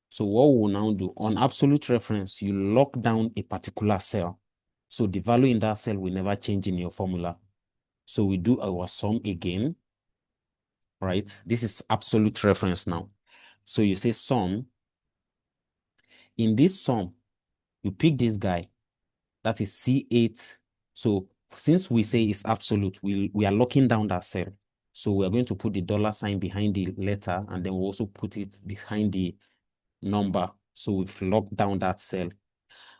So what we'll now do on absolute reference, you lock down a particular cell. So the value in that cell will never change in your formula. So we do our sum again, right? This is absolute reference now. So you say sum. In this sum, you pick this guy. That is C8. So since we say it's absolute, we are locking down that cell. So we are going to put the dollar sign behind the letter, and then we'll also put it behind the number. So we've locked down that cell.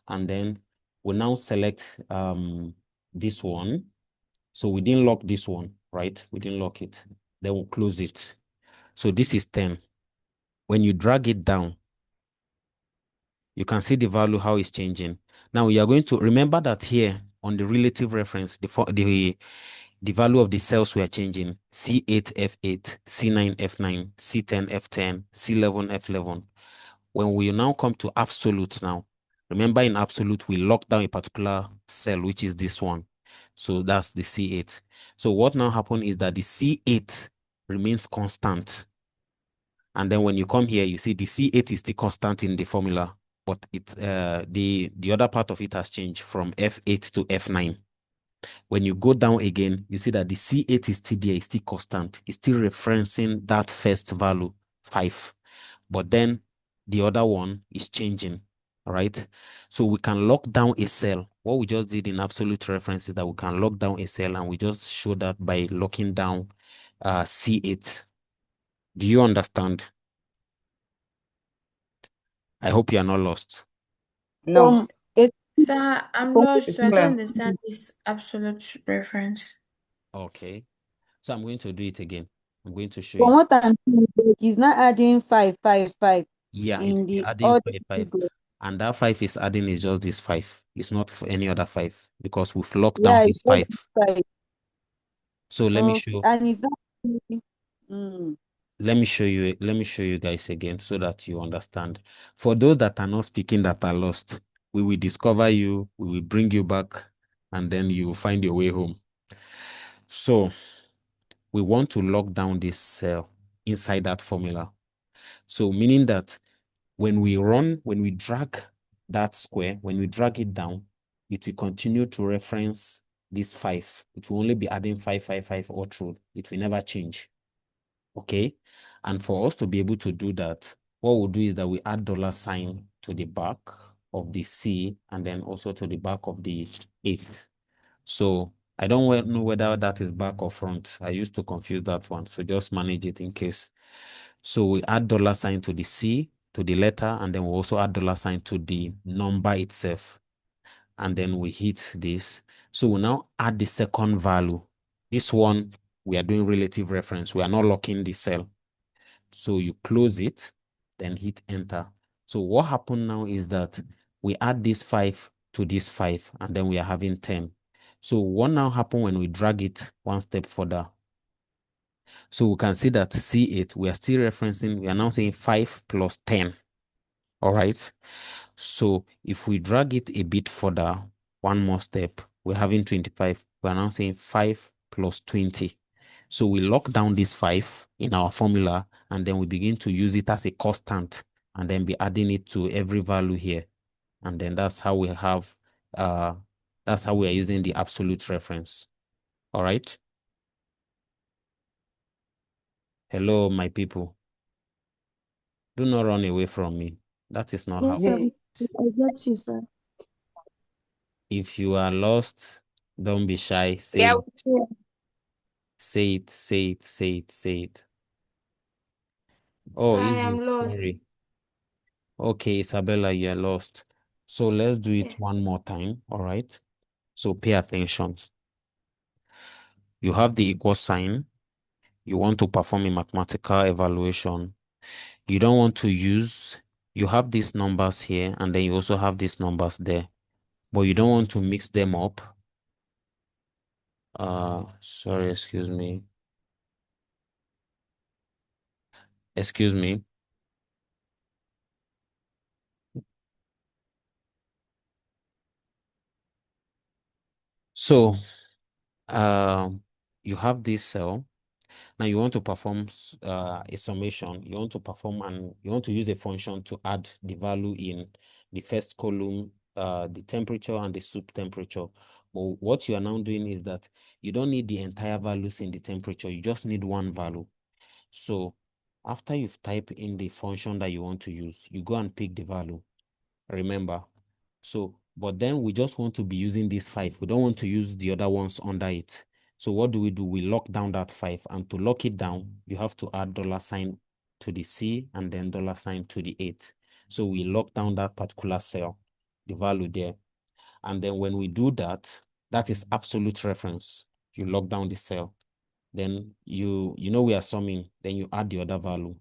And then we'll now select this one. So we didn't lock this one, right? We didn't lock it. Then we'll close it. So this is 10. When you drag it down, you can see the value, how it's changing. Now you are going to remember that here on the relative reference, the value of the cells we are changing, C8F8, C9F9, C10F10, C11F11. When we now come to absolute now, remember in absolute, we lock down a particular cell, which is this one. So that's the C8. So what now happens is that the C8 remains constant. And then when you come here, you see the C8 is still constant in the formula, but the other part of it has changed from F8 to F9. When you go down again, you see that the C8 is still there, it's still constant. It's still referencing that first value, 5. But then the other one is changing, all right? So we can lock down a cell. What we just did in absolute reference is that we can lock down a cell, and we just show that by locking down C8. Do you understand? I hope you are not lost. No, From it, Sir, I'm from lost. it's I don't clear. understand this absolute reference. Okay. So I'm going to do it again. I'm going to show from you. what I'm seeing, he's not adding 5 Yeah, it in will be the adding other 5. figure. And that 5 is adding is just this 5. It's not for any other 5 because we've locked down Yeah, it's this just 5. 5. So Okay, and it's not. Mm. let me show you guys again so that you understand. For those that are not speaking, that are lost, we will discover you, we will bring you back, and then you will find your way home. So we want to lock down this cell inside that formula. So meaning that when we drag that square, when we drag it down, it will continue to reference this 5. It will only be adding 5, 5, 5 all through. It will never change. Okay. And for us to be able to do that, what we'll do is that we add dollar sign to the back of the C and then also to the back of the 8. So I don't know whether that is back or front. I used to confuse that one. So just manage it in case. So we add dollar sign to the C, to the letter, and then we also add dollar sign to the number itself. And then we hit this. So we now add the second value. This one, we are doing relative reference. We are not locking the cell. So you close it, then hit enter. So what happened now is that we add this 5 to this 5, and then we are having 10. So what now happen when we drag it one step further? So we can see that C8, we are still referencing, we are now saying 5 plus 10. All right. So if we drag it a bit further, one more step, we're having 25. We're now saying 5 plus 20. So we lock down this 5 in our formula, and then we begin to use it as a constant, and then be adding it to every value here. And then that's how we have, that's how we are using the absolute reference. All right. Hello, my people. Do not run away from me. That is not how. Yes, sir. Yeah. I get you, sir. If you are lost, don't be shy. Yeah, Say it. Yeah. Say it. Say it. Say it. Say it. sir, Oh, I easy. am lost. Sorry. Okay, Isabella, you're lost. So let's do it Yeah. one more time. All right. So pay attention. You have the equal sign. You want to perform a mathematical evaluation. You don't want to use, you have these numbers here, and then you also have these numbers there, but you don't want to mix them up. Sorry, excuse me. Excuse me. So, you have this cell. Now you want to perform a summation. You want to use a function to add the value in the first column, the temperature and the soup temperature. But what you are now doing is that you don't need the entire values in the temperature. You just need one value. So after you've typed in the function that you want to use, you go and pick the value. Remember. So, but then we just want to be using this 5. We don't want to use the other ones under it. So what do? We lock down that 5. And to lock it down, you have to add $sign to the C and then $sign to the 8. So we lock down that particular cell, the value there. And then when we do that, that is absolute reference. You lock down the cell. Then you know we are summing. Then you add the other value.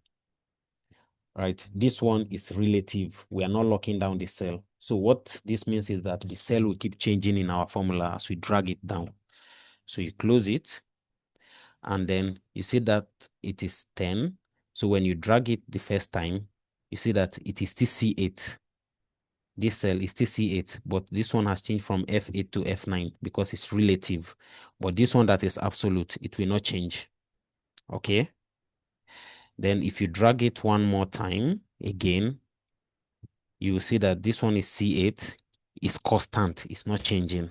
Right? This one is relative. We are not locking down the cell. So what this means is that the cell will keep changing in our formula as we drag it down. So you close it, and then you see that it is 10. So when you drag it the first time, you see that it is still C8. This cell is still C8, but this one has changed from F8 to F9 because it's relative. But this one that is absolute, it will not change. Okay? Then if you drag it one more time, again, you will see that this one is C8, is constant, it's not changing.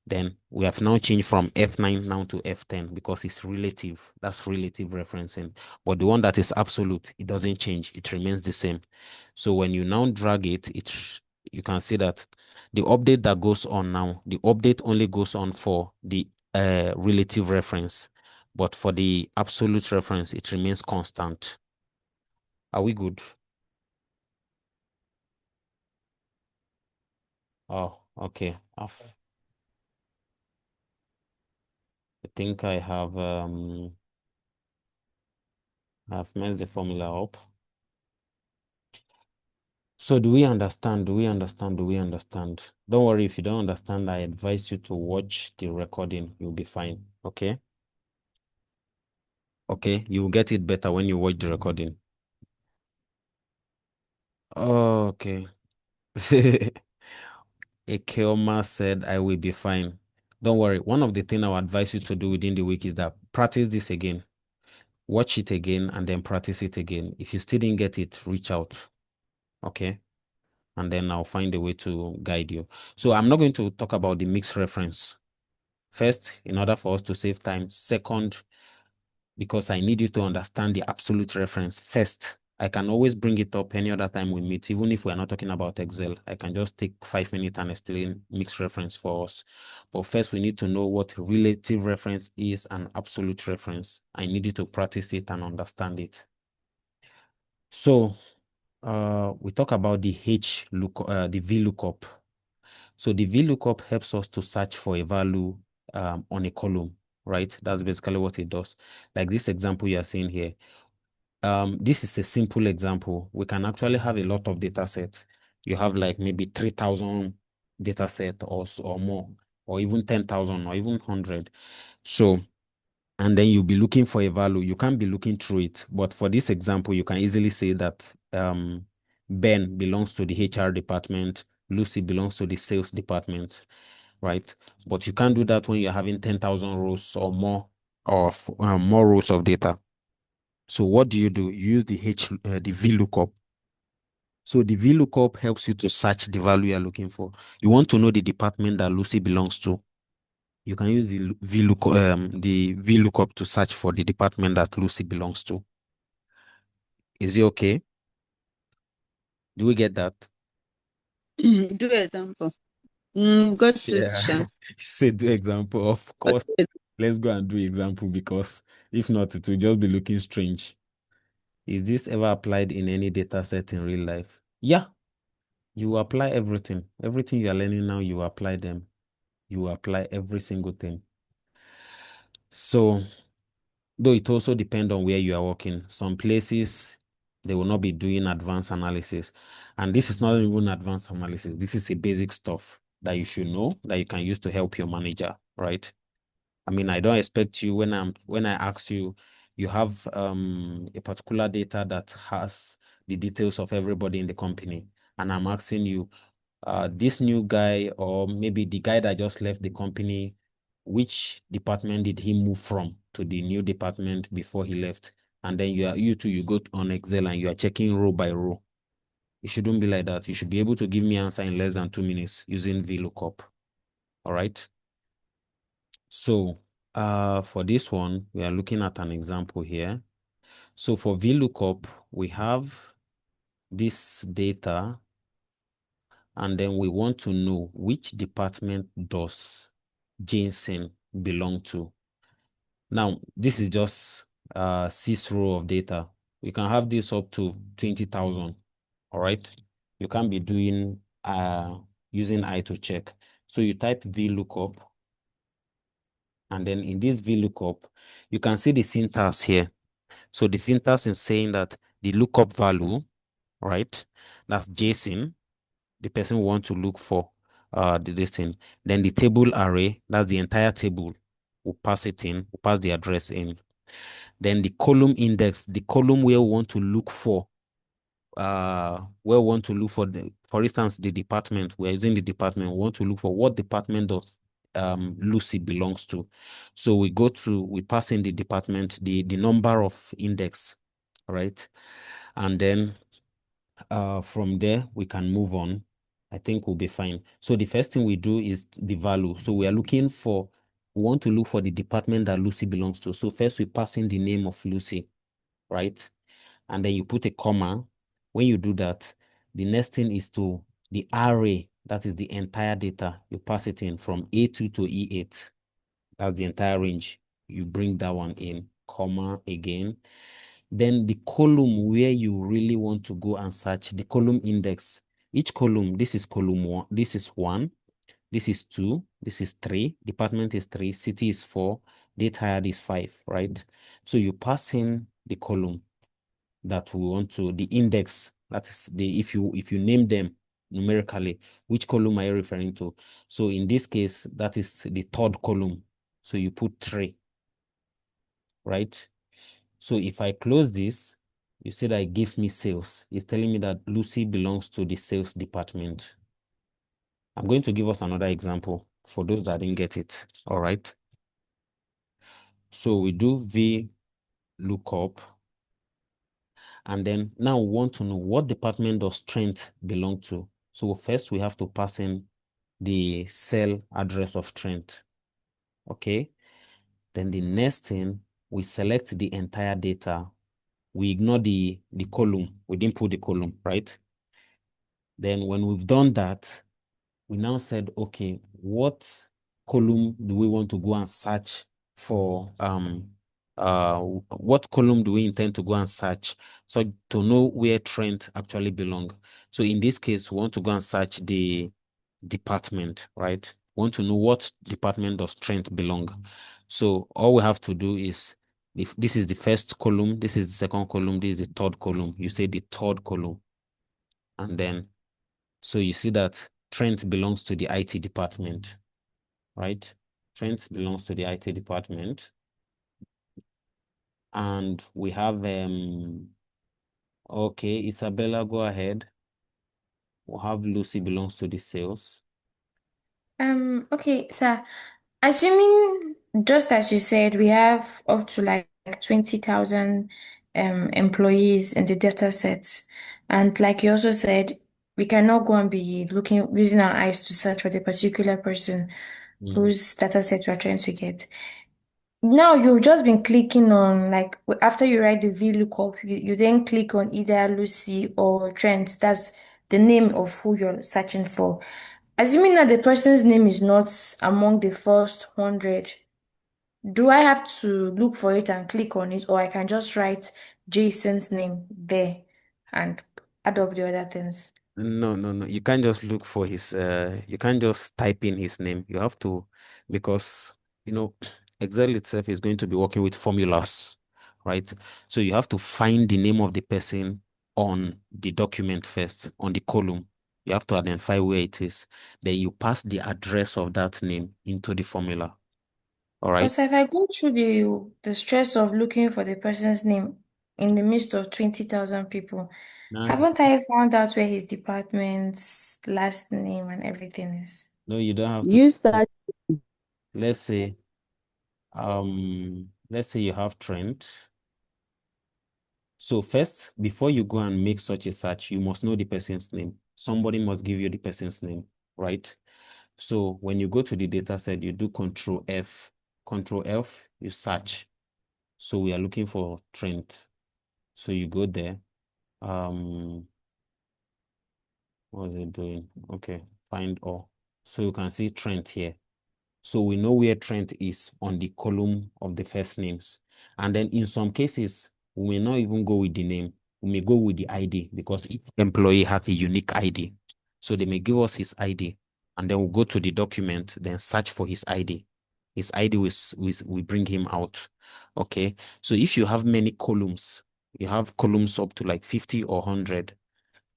Then we have now changed from F9 now to F10 because it's relative. That's relative referencing. But the one that is absolute, it doesn't change. It remains the same. So when you now drag it, you can see that the update that goes on now, the update only goes on for the relative reference. But for the absolute reference, it remains constant. Are we good? Oh, okay. I think I've messed the formula up. So do we understand? Do we understand? Do we understand? Don't worry if you don't understand. I advise you to watch the recording. You'll be fine. Okay? Okay, you will get it better when you watch the recording. Okay. Ekeoma said, I will be fine. Don't worry. One of the things I would advise you to do within the week is that practice this again. Watch it again and then practice it again. If you still didn't get it, reach out. Okay? And then I'll find a way to guide you. So I'm not going to talk about the mixed reference. First, in order for us to save time. Second, because I need you to understand the absolute reference. First, I can always bring it up any other time we meet, even if we're not talking about Excel. I can just take 5 minutes and explain mixed reference for us. But first, we need to know what relative reference is and absolute reference. I need you to practice it and understand it. So, we talk about the the vlookup. So the vlookup helps us to search for a value on a column, right? That's basically what it does. Like this example you are seeing here. This is a simple example. We can actually have a lot of data sets. You have like maybe 3,000 data set or more, or even 10,000 or even 100. So, and then you'll be looking for a value. You can't be looking through it. But for this example, you can easily say that Ben belongs to the HR department. Lucy belongs to the sales department, right? But you can't do that when you're having 10,000 rows or more of more rows of data. So what do? You use the the VLOOKUP. So the VLOOKUP helps you to search the value you're looking for. You want to know the department that Lucy belongs to. You can use the VLOOKUP to search for the department that Lucy belongs to. Is it okay? Do we get that? Do example. Got it, Yeah. Sha. Say do example. Of course, let's go and do example because if not, it will just be looking strange. Is this ever applied in any data set in real life? Yeah, you apply everything. Everything you are learning now, you apply them. You apply every single thing. So, though it also depends on where you are working. Some places, they will not be doing advanced analysis. And this is not even advanced analysis. This is a basic stuff that you should know that you can use to help your manager, right? I mean, I don't expect you when I ask you, you have a particular data that has the details of everybody in the company, and I'm asking you, this new guy, or maybe the guy that just left the company, which department did he move from to the new department before he left? And then you go on Excel and you are checking row by row. It shouldn't be like that. You should be able to give me answer in less than 2 minutes using vlookup. All right. So for this one, we are looking at an example here. So for vlookup, we have this data, and then we want to know which department does Jason belong to. Now, this is just 6 row of data. We can have this up to 20,000. All right. You can't be doing using I to check. So you type vlookup, and then in this vlookup, you can see the syntax here. So the syntax is saying that the lookup value, right? That's Jason, the person we want to look for this thing. Then the table array, that's the entire table. We'll pass it in, we'll pass the address in. Then the column index, the column where we want to look for, for instance, the department. We're using the department. We want to look for what department does Lucy belongs to. So we pass in the department, the number of index, right? And then from there we can move on. I think we'll be fine. So the first thing we do is the value. So we want to look for the department that Lucy belongs to. So first we pass in the name of Lucy, right? And then you put a comma. When you do that, the next thing is to the array, that is the entire data. You pass it in from A2 to E8. That's the entire range. You bring that one in, comma again. Then the column where you really want to go and search, the column index. Each column, this is column 1, this is 1, this is 2, this is 3, department is 3, city is 4, date hired is 5, right? So you pass in the column that we want to, the index, that is if you name them numerically, which column are you referring to? So in this case, that is the third column. So you put 3, right? So if I close this, you see that it gives me sales. It's telling me that Lucy belongs to the sales department. I'm going to give us another example for those that didn't get it. All right. So we do vlookup. And then now we want to know what department does Trent belong to. So first we have to pass in the cell address of Trent. Okay. Then the next thing, we select the entire data. We ignore the column. We didn't put the column, right? Then when we've done that, we now said, okay, what column do we want to go and search for? What column do we intend to go and search so to know where Trent actually belong? So in this case, we want to go and search the department, right? We want to know what department does Trent belong. So all we have to do is, if this is the first column, this is the second column, this is the third column, you say the third column. And then, so you see that Trent belongs to the IT department, right? Trent belongs to the IT department. And we have, okay, Isabella, go ahead. We'll have Lucy belongs to the sales. Okay, so assuming just as you said, we have up to like 20,000 employees in the data sets. And like you also said, we cannot go and be looking using our eyes to search for the particular person whose data set we are trying to get. Now you've just been clicking on like after you write the VLOOKUP, you then click on either Lucy or Trent. That's the name of who you're searching for. Assuming that the person's name is not among the first 100, do I have to look for it and click on it, or I can just write Jason's name there and add up the other things? No, no, no. You can't just look for his you can't just type in his name. You have to, because you know, Excel itself is going to be working with formulas, right? So you have to find the name of the person on the document first, on the column. You have to identify where it is. Then you pass the address of that name into the formula. All But right. sir, if I go through the stress of looking for the person's name in the midst of 20,000 people, Now, haven't I found out where his department's last name and everything is? no, you don't have to. You start. Let's say, let's say you have Trent. So first, before you go and make such a search, you must know the person's name. Somebody must give you the person's name, right? So when you go to the data set, you do Control F. Control F, you search. So we are looking for Trent. So you go there. What is it doing? Okay, find all. So you can see Trent here. So we know where Trent is on the column of the first names. And then in some cases, we may not even go with the name. We may go with the ID because each employee has a unique ID. So they may give us his ID and then we'll go to the document, then search for his ID. His ID will bring him out. Okay. So if you have many columns, you have columns up to like 50 or 100,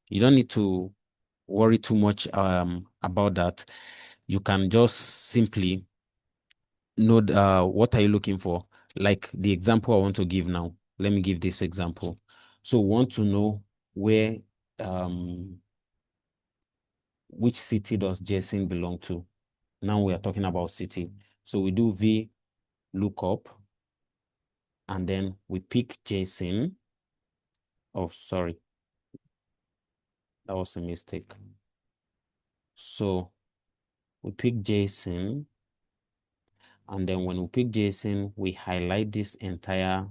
you don't need to worry too much about that. You can just simply know what are you looking for. Like the example I want to give now. Let me give this example. So we want to know where which city does Jason belong to. Now we are talking about city. So we do v lookup and then we pick Jason. Oh, sorry. That was a mistake. So we pick Jason. And then when we pick Jason, we highlight this entire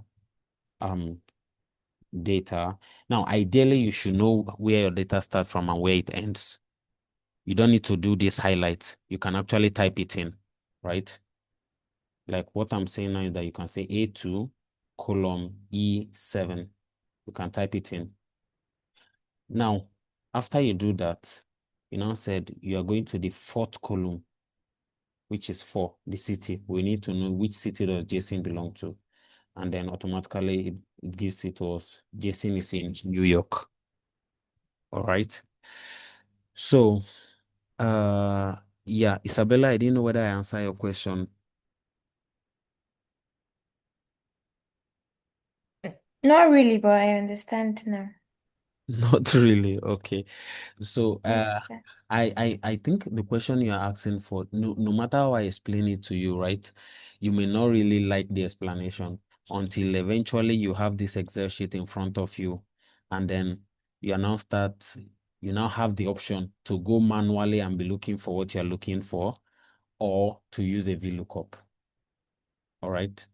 data. Now, ideally, you should know where your data starts from and where it ends. You don't need to do this highlights. You can actually type it in, right? Like what I'm saying now is that you can say A2 column E7. You can type it in. Now, after you do that, you now said you are going to the fourth column, which is 4, the city. We need to know which city does Jason belong to. And then automatically it gives it to us. Jason is in New York. All right. So, yeah, Isabella, I didn't know whether I answered your question. Not really, but I understand now. Not really. Okay. So, Yes, sir. I think the question you're asking for, no matter how I explain it to you, right, you may not really like the explanation until eventually you have this Excel sheet in front of you, and then you now have the option to go manually and be looking for what you're looking for, or to use a VLOOKUP. All right.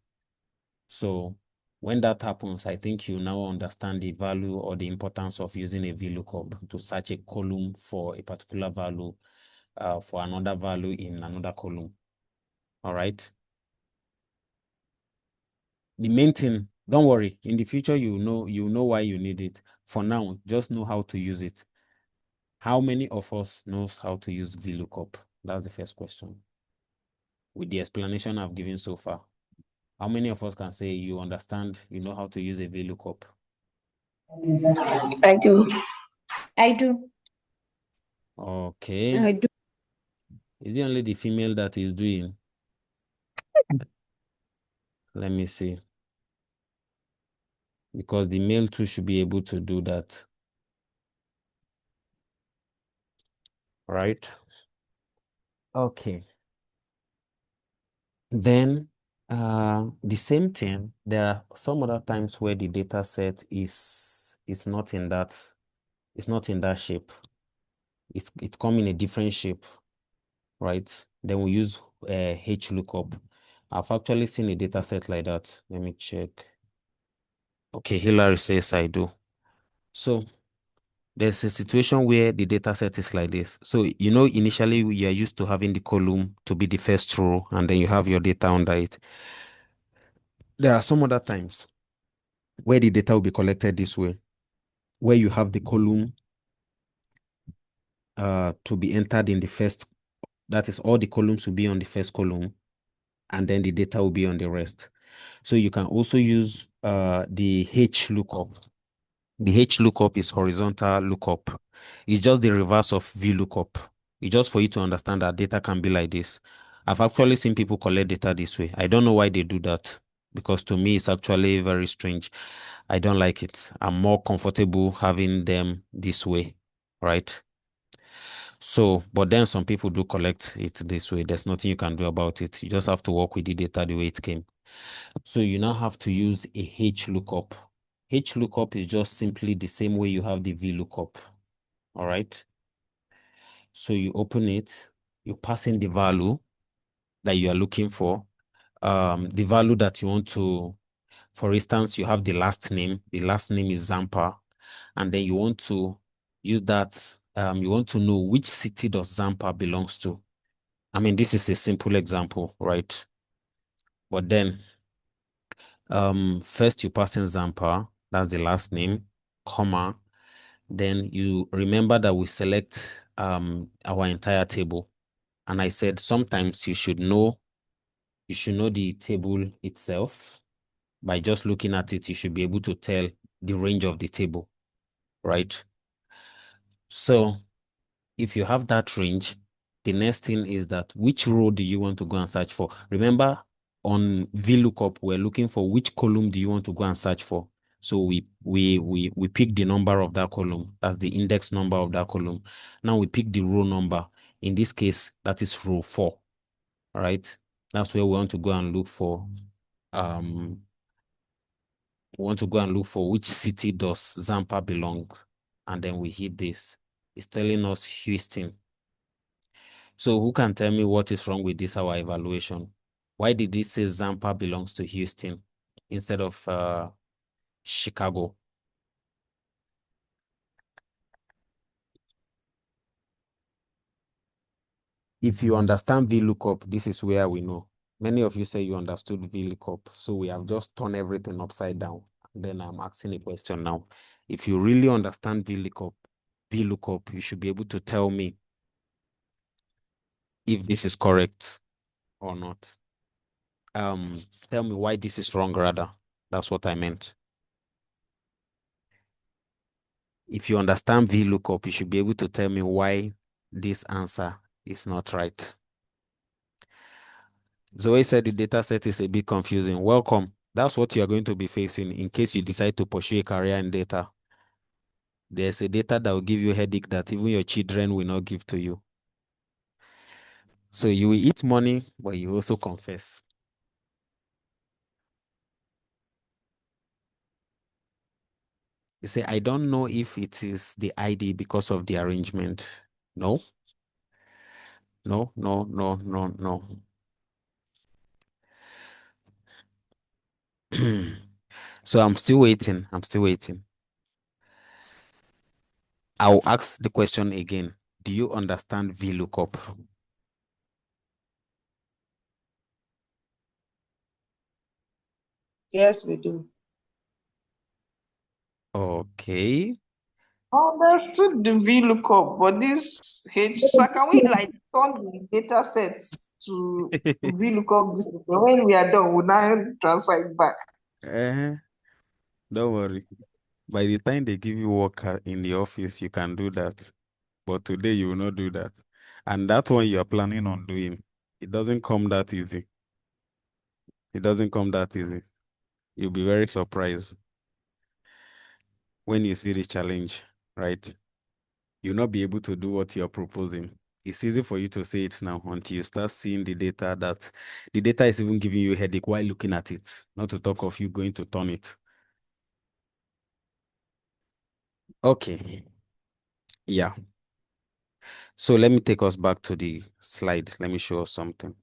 So when that happens, I think you now understand the value or the importance of using a VLOOKUP to search a column for a particular value, for another value in another column. All right. The main thing, don't worry. In the future, you know why you need it. For now, just know how to use it. How many of us knows how to use VLOOKUP? That's the first question. With the explanation I've given so far, how many of us can say you understand, you know how to use a VLOOKUP? I do. I do. Okay. I do. Is it only the female that is doing? Let me see. Because the male too should be able to do that. Right? Okay. Then the same thing, there are some other times where the data set is not in that shape. It come in a different shape, right? Then we use H lookup. I've actually seen a data set like that. Let me check. Okay, Hillary says I do. So there's a situation where the data set is like this. So, initially you are used to having the column to be the first row, and then you have your data under it. There are some other times where the data will be collected this way, where you have the column to be entered in the first, that is, all the columns will be on the first column, and then the data will be on the rest. So you can also use the H lookup. The H lookup is horizontal lookup. It's just the reverse of V lookup. It's just for you to understand that data can be like this. I've actually seen people collect data this way. I don't know why they do that, because to me it's actually very strange. I don't like it. I'm more comfortable having them this way, right? So, but then some people do collect it this way. There's nothing you can do about it. You just have to work with the data the way it came. So you now have to use a H lookup. H lookup is just simply the same way you have the V lookup. All right. So you open it, you pass in the value that you are looking for. The value that you want to, for instance, you have the last name. The last name is Zampa, and then you want to use that. You want to know which city does Zampa belongs to. I mean, this is a simple example, right? But then, first you pass in Zampa, that's the last name, comma. Then you remember that we select our entire table. And I said sometimes you should know the table itself. By just looking at it, you should be able to tell the range of the table, right? So if you have that range, the next thing is that which row do you want to go and search for? Remember, on VLOOKUP, we're looking for which column do you want to go and search for. So we pick the number of that column. That's the index number of that column. Now we pick the row number. In this case, that is row 4. All right. That's where we want to go and look for. We want to go and look for which city does Zampa belong. And then we hit this. It's telling us Houston. So who can tell me what is wrong with this, our evaluation? Why did it say Zampa belongs to Houston instead of Chicago? If you understand VLOOKUP, this is where we know. Many of you say you understood VLOOKUP, so we have just turned everything upside down. Then I'm asking a question now. If you really understand VLOOKUP, you should be able to tell me if this is correct or not. Tell me why this is wrong, rather. That's what I meant. If you understand VLOOKUP, you should be able to tell me why this answer is not right. Zoe said the data set is a bit confusing. Welcome. That's what you are going to be facing in case you decide to pursue a career in data. There's a data that will give you a headache that even your children will not give to you. So you will eat money, but you also confess. You say, I don't know if it is the ID because of the arrangement. No. No, no, no, no, no. So I'm still waiting. I'm still waiting. I'll ask the question again. Do you understand VLOOKUP? Yes, we do. Okay. Understood the VLOOKUP, but this H, so can we like turn the data sets to VLOOKUP this thing? When we are done, we'll now transfer it back. Don't worry. By the time they give you work in the office, you can do that. But today you will not do that. And that one you are planning on doing, it doesn't come that easy. It doesn't come that easy. You'll be very surprised when you see the challenge, right? You'll not be able to do what you're proposing. It's easy for you to say it now until you start seeing the data, that the data is even giving you a headache while looking at it, not to talk of you going to turn it. Okay. Yeah. So let me take us back to the slide. Let me show us something.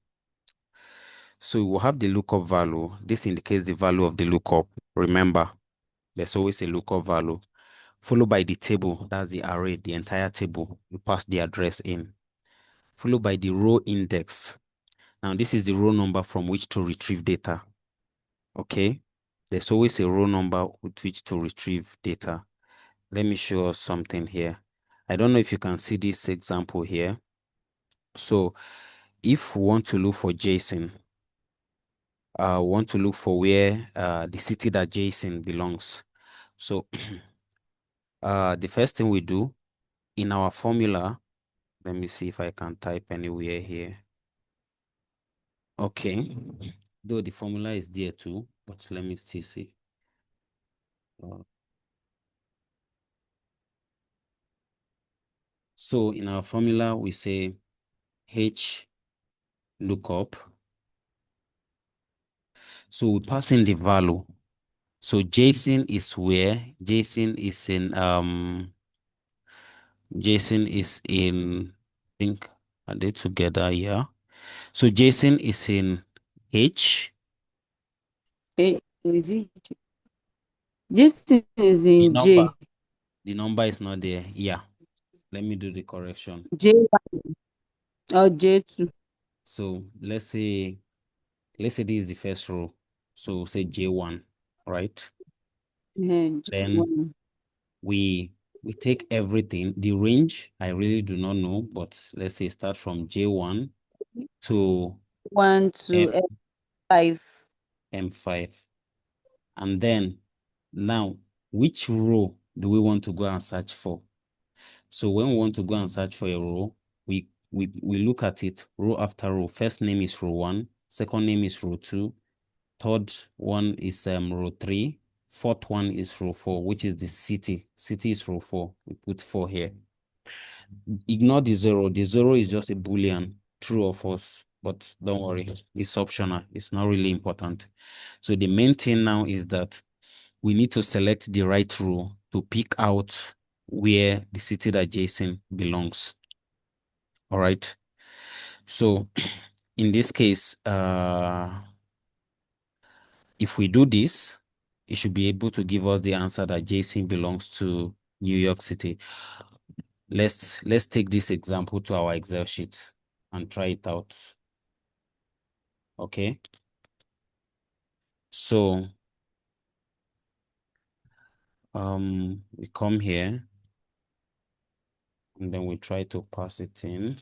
So we'll have the lookup value. This indicates the value of the lookup. Remember, there's always a lookup value, followed by the table. That's the array, the entire table. You pass the address in, followed by the row index. Now, this is the row number from which to retrieve data. Okay. There's always a row number with which to retrieve data. Let me show us something here. I don't know if you can see this example here. So if we want to look for Jason, want to look for where the city that Jason belongs. So the first thing we do in our formula, let me see if I can type anywhere here. Okay, though the formula is there too, but let me still see. So in our formula, we say H lookup. So we pass in the value. So Jason is where? Jason is in I think are they together? Yeah. So Jason is in H. Is it? This is The in number. J. The number is not there. Yeah. Let me do the correction. J1 or J2. So let's say this is the first row. So say J1, right? Then J1. we take everything. The range, I really do not know, but let's say start from J1 to 1 M, to F5. M5. And then now, which row do we want to go and search for? So when we want to go and search for a row, we look at it row after row. First name is row 1, second name is row 2, third one is row 3, fourth one is row 4, which is the city. City is row 4. We put 4 here. Ignore the 0. The 0 is just a Boolean, true or false. But don't worry, it's optional. It's not really important. So the main thing now is that we need to select the right row to pick out where the city that Jason belongs. All right. So in this case, if we do this, it should be able to give us the answer that Jason belongs to New York City. Let's take this example to our Excel sheet and try it out. Okay. So we come here and then we try to pass it in.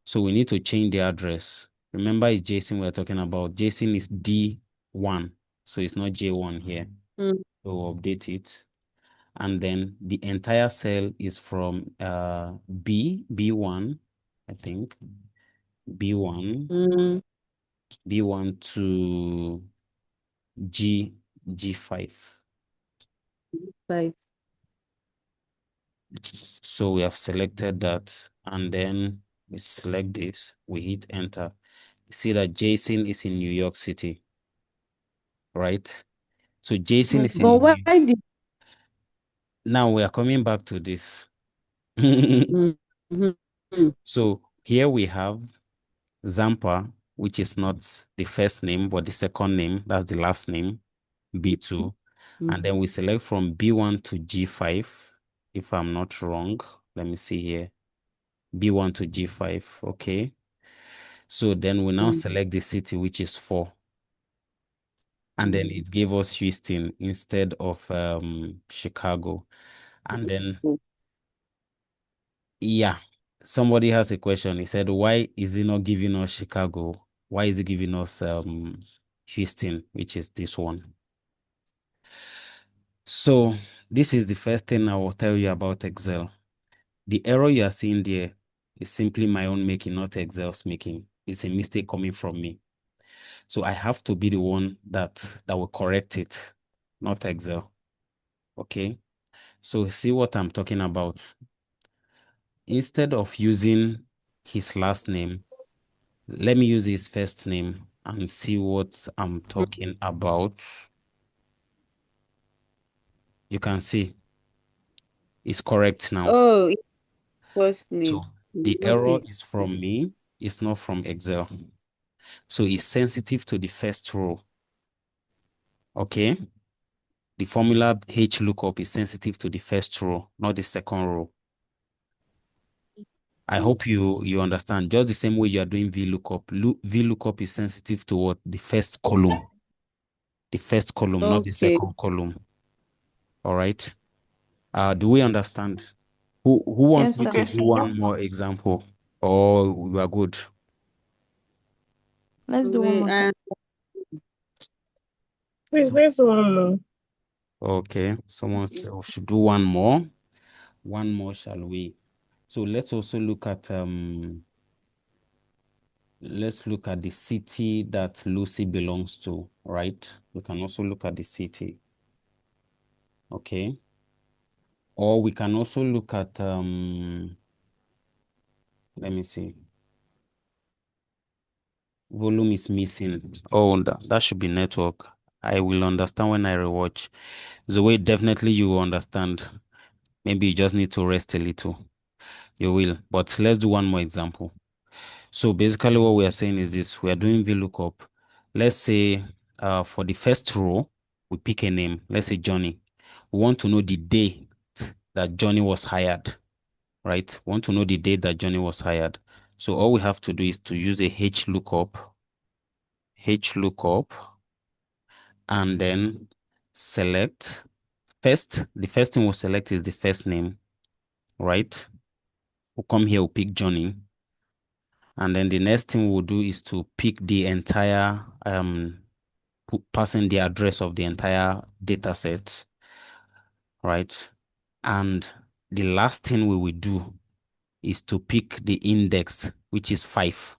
So we need to change the address. Remember, it's Jason we're talking about. Jason is D1, so it's not J1 here. Mm. So we'll update it. And then the entire cell is from B1, I think. B1, Mm. B1 to G5. 5. So we have selected that, and then we select this, we hit enter. You see that Jason is in New York City, right? So Jason is But why in did now we are coming back to this. mm, mm, mm, So here we have Zampa, which is not the first name, but the second name. That's the last name, B2. mm, And then we select from B1 to G5, if I'm not wrong. Let me see here. B1 to G5, okay. So then we now mm, select the city, which is 4. And then it gave us Houston instead of Chicago. And then, mm. yeah, somebody has a question. He said, why is he not giving us Chicago? Why is he giving us Houston, which is this one? So this is the first thing I will tell you about Excel. The error you are seeing there is simply my own making, not Excel's making. It's a mistake coming from me. So I have to be the one that will correct it, not Excel. Okay. So see what I'm talking about. Instead of using his last name, let me use his first name and see what I'm talking about. You can see it's correct now. Oh, it's first So name. the error Okay. is from me, it's not from Excel. So it's sensitive to the first row. Okay. The formula H lookup is sensitive to the first row, not the second row. I Mm. hope you understand. Just the same way you are doing VLOOKUP. VLOOKUP is sensitive to what? The first column. The first column, not the Okay. second column. All right. Do we understand? Who wants Yes, me sir. to Okay, do so one that's more example? Or we are good? Let's do one We more, sir. Please, let's do one more. Okay, someone should do one more. One more, shall we? So let's also look at let's look at the city that Lucy belongs to, right? We can also look at the city. Okay. Or we can also look at let me see. Volume is missing. Oh, that should be network. I will understand when I rewatch. The way definitely you will understand. Maybe you just need to rest a little. You will. But let's do one more example. So basically what we are saying is this. We are doing VLOOKUP. Let's say for the first row, we pick a name. Let's say Johnny. We want to know the date that Johnny was hired, right? We want to know the date that Johnny was hired. So all we have to do is to use a HLOOKUP, and then select first. The first thing we'll select is the first name, right? We'll come here, we'll pick Johnny. And then the next thing we'll do is to pick the entire, passing the address of the entire data set, right? And the last thing we will do is to pick the index, which is 5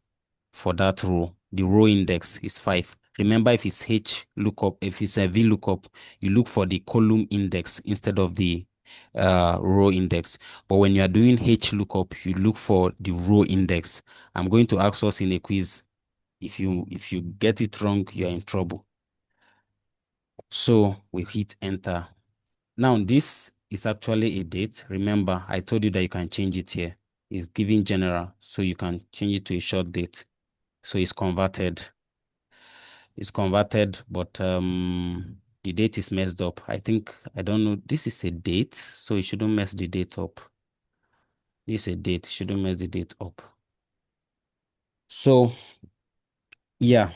for that row. The row index is 5. Remember, if it's H lookup, if it's a V lookup, you look for the column index instead of the row index. But when you are doing H lookup, you look for the row index. I'm going to ask us in a quiz. If you get it wrong, you're in trouble. So we hit enter. Now this is actually a date. Remember, I told you that you can change it here. It's giving general, so you can change it to a short date. So it's converted. It's converted, but the date is messed up. I think, I don't know. This is a date, so you shouldn't mess the date up. This is a date, shouldn't mess the date up. So yeah,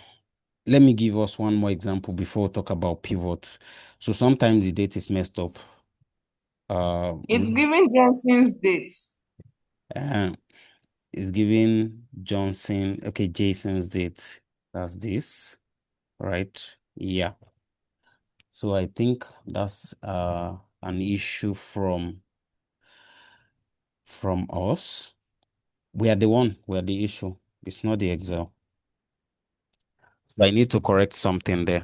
let me give us one more example before we talk about pivots. So sometimes the date is messed up. it's giving Johnson's dates. Uh, it's giving Johnson, okay, Jason's date. That's this, right? Yeah. So I think that's an issue from us. We are the issue. It's not the Excel. But I need to correct something there.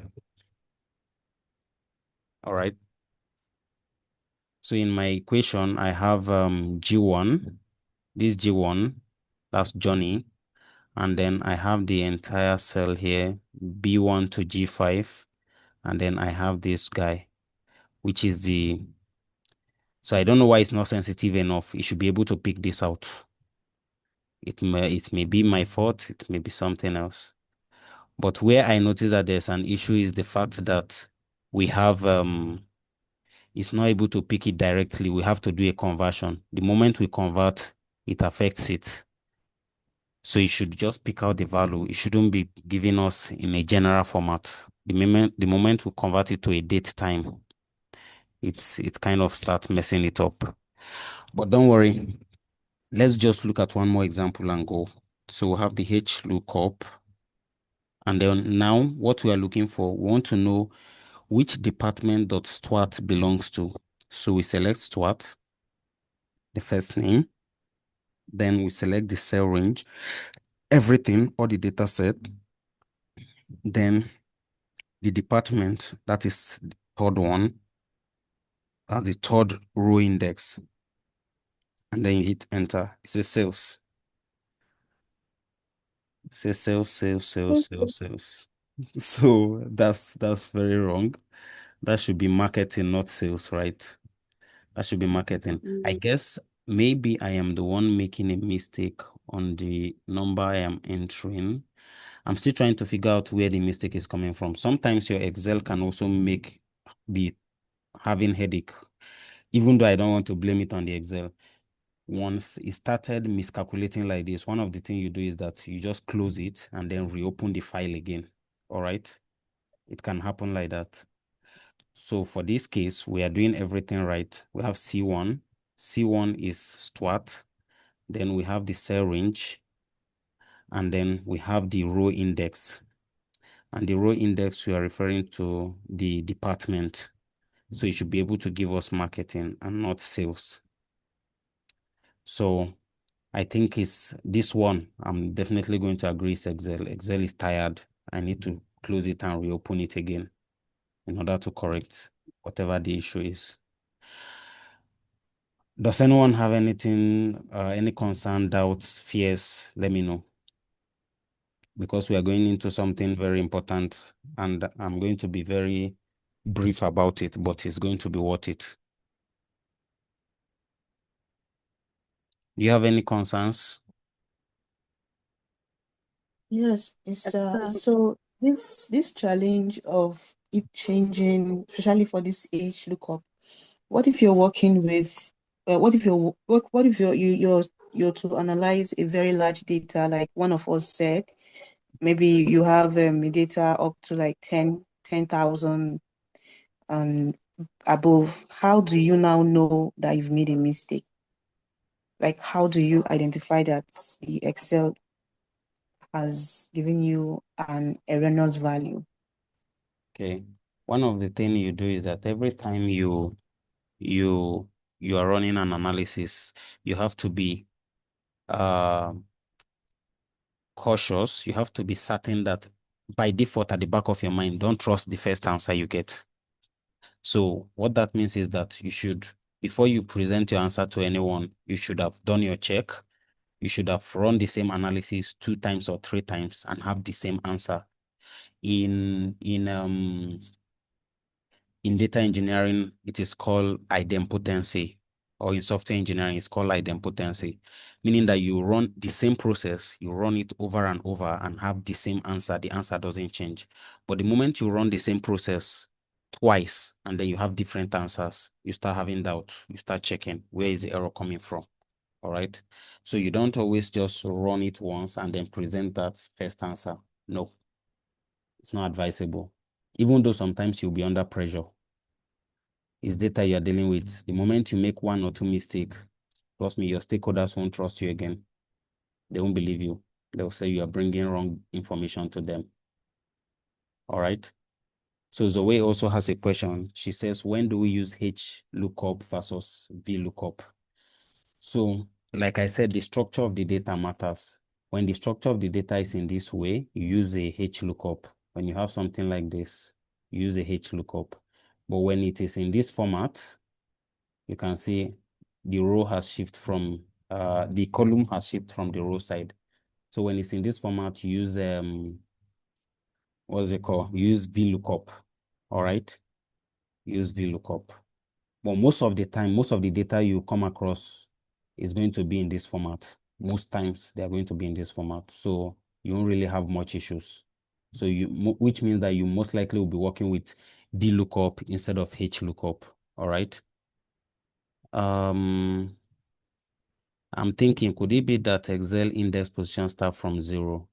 All right. So in my equation, I have G1, this G1, that's Johnny. And then I have the entire cell here, B1 to G5. And then I have this guy, which is so I don't know why it's not sensitive enough. It should be able to pick this out. It may be my fault. It may be something else. But where I notice that there's an issue is the fact that we have, it's not able to pick it directly. We have to do a conversion. The moment we convert, it affects it. So it should just pick out the value. It shouldn't be giving us in a general format. The moment we convert it to a date time, it kind of starts messing it up. But don't worry. Let's just look at one more example and go. So we have the H lookup. And then now what we are looking for, we want to know which department dot Stuart belongs to. So we select Stuart, the first name. Then we select the cell range, everything, all the data set. Then the department, that is the third one. That's the third row index. And then you hit enter. It says sales. It says sales, sales, sales, sales, sales. So that's very wrong. That should be marketing, not sales, right? That should be marketing. I guess maybe I am the one making a mistake on the number I am entering. I'm still trying to figure out where the mistake is coming from. Sometimes your Excel can also be having headache, even though I don't want to blame it on the Excel. Once it started miscalculating like this, one of the things you do is that you just close it and then reopen the file again. All right. It can happen like that. So for this case, we are doing everything right. We have C1, C1 is STWAT. Then we have the cell range. And then we have the row index. And the row index, we are referring to the department. So you should be able to give us marketing and not sales. So I think it's this one. I'm definitely going to agree it's Excel. Excel is tired. I need to close it and reopen it again in order to correct whatever the issue is. Does anyone have anything, any concern, doubts, fears? Let me know. Because we are going into something very important and I'm going to be very brief about it, but it's going to be worth it. Do you have any concerns? Yes, so this challenge of it changing, especially for this age lookup, what if you're working with, what if you're to analyze a very large data, like one of us said, maybe you have data up to like 10,000 and above. How do you now know that you've made a mistake? Like, how do you identify that the Excel has given you an erroneous value? Okay. One of the things you do is that every time you are running an analysis, you have to be cautious. You have to be certain that by default at the back of your mind, don't trust the first answer you get. So what that means is that you should, before you present your answer to anyone, you should have done your check. You should have run the same analysis 2 times or 3 times and have the same answer. In data engineering, it is called idempotency, or in software engineering, it's called idempotency, meaning that you run the same process, you run it over and over and have the same answer. The answer doesn't change. But the moment you run the same process twice and then you have different answers, you start having doubt. You start checking, where is the error coming from? All right. So you don't always just run it once and then present that first answer. No, it's not advisable. Even though sometimes you'll be under pressure. It's data you're dealing with. The moment you make 1 or 2 mistakes, trust me, your stakeholders won't trust you again. They won't believe you. They'll say you are bringing wrong information to them. All right. So Zoe also has a question. She says, when do we use H lookup versus V lookup? So, like I said, the structure of the data matters. When the structure of the data is in this way, you use a H lookup. When you have something like this, you use a H lookup. But when it is in this format, you can see the row has shifted from, the column has shifted from the row side. So when it's in this format, you use, what's it called? You use VLOOKUP, all right? Use VLOOKUP. But most of the time, most of the data you come across is going to be in this format. Most times they are going to be in this format. So you don't really have much issues. So which means that you most likely will be working with VLOOKUP instead of HLOOKUP, all right? I'm thinking, could it be that Excel index position start from 0?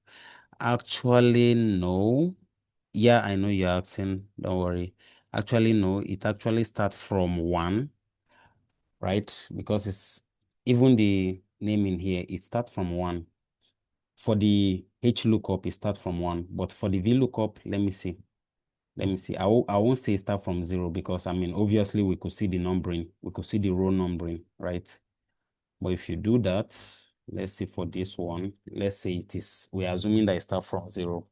Actually, no. Yeah, I know you're asking. Don't worry. Actually, no. It actually starts from 1, right? Because it's even the name in here, it starts from 1. For the H lookup, it starts from 1. But for the V lookup, let me see. Let me see. I won't say start from 0 because, I mean, obviously, we could see the numbering. We could see the row numbering, right? But if you do that, let's see for this one, let's say we're assuming that it starts from 0.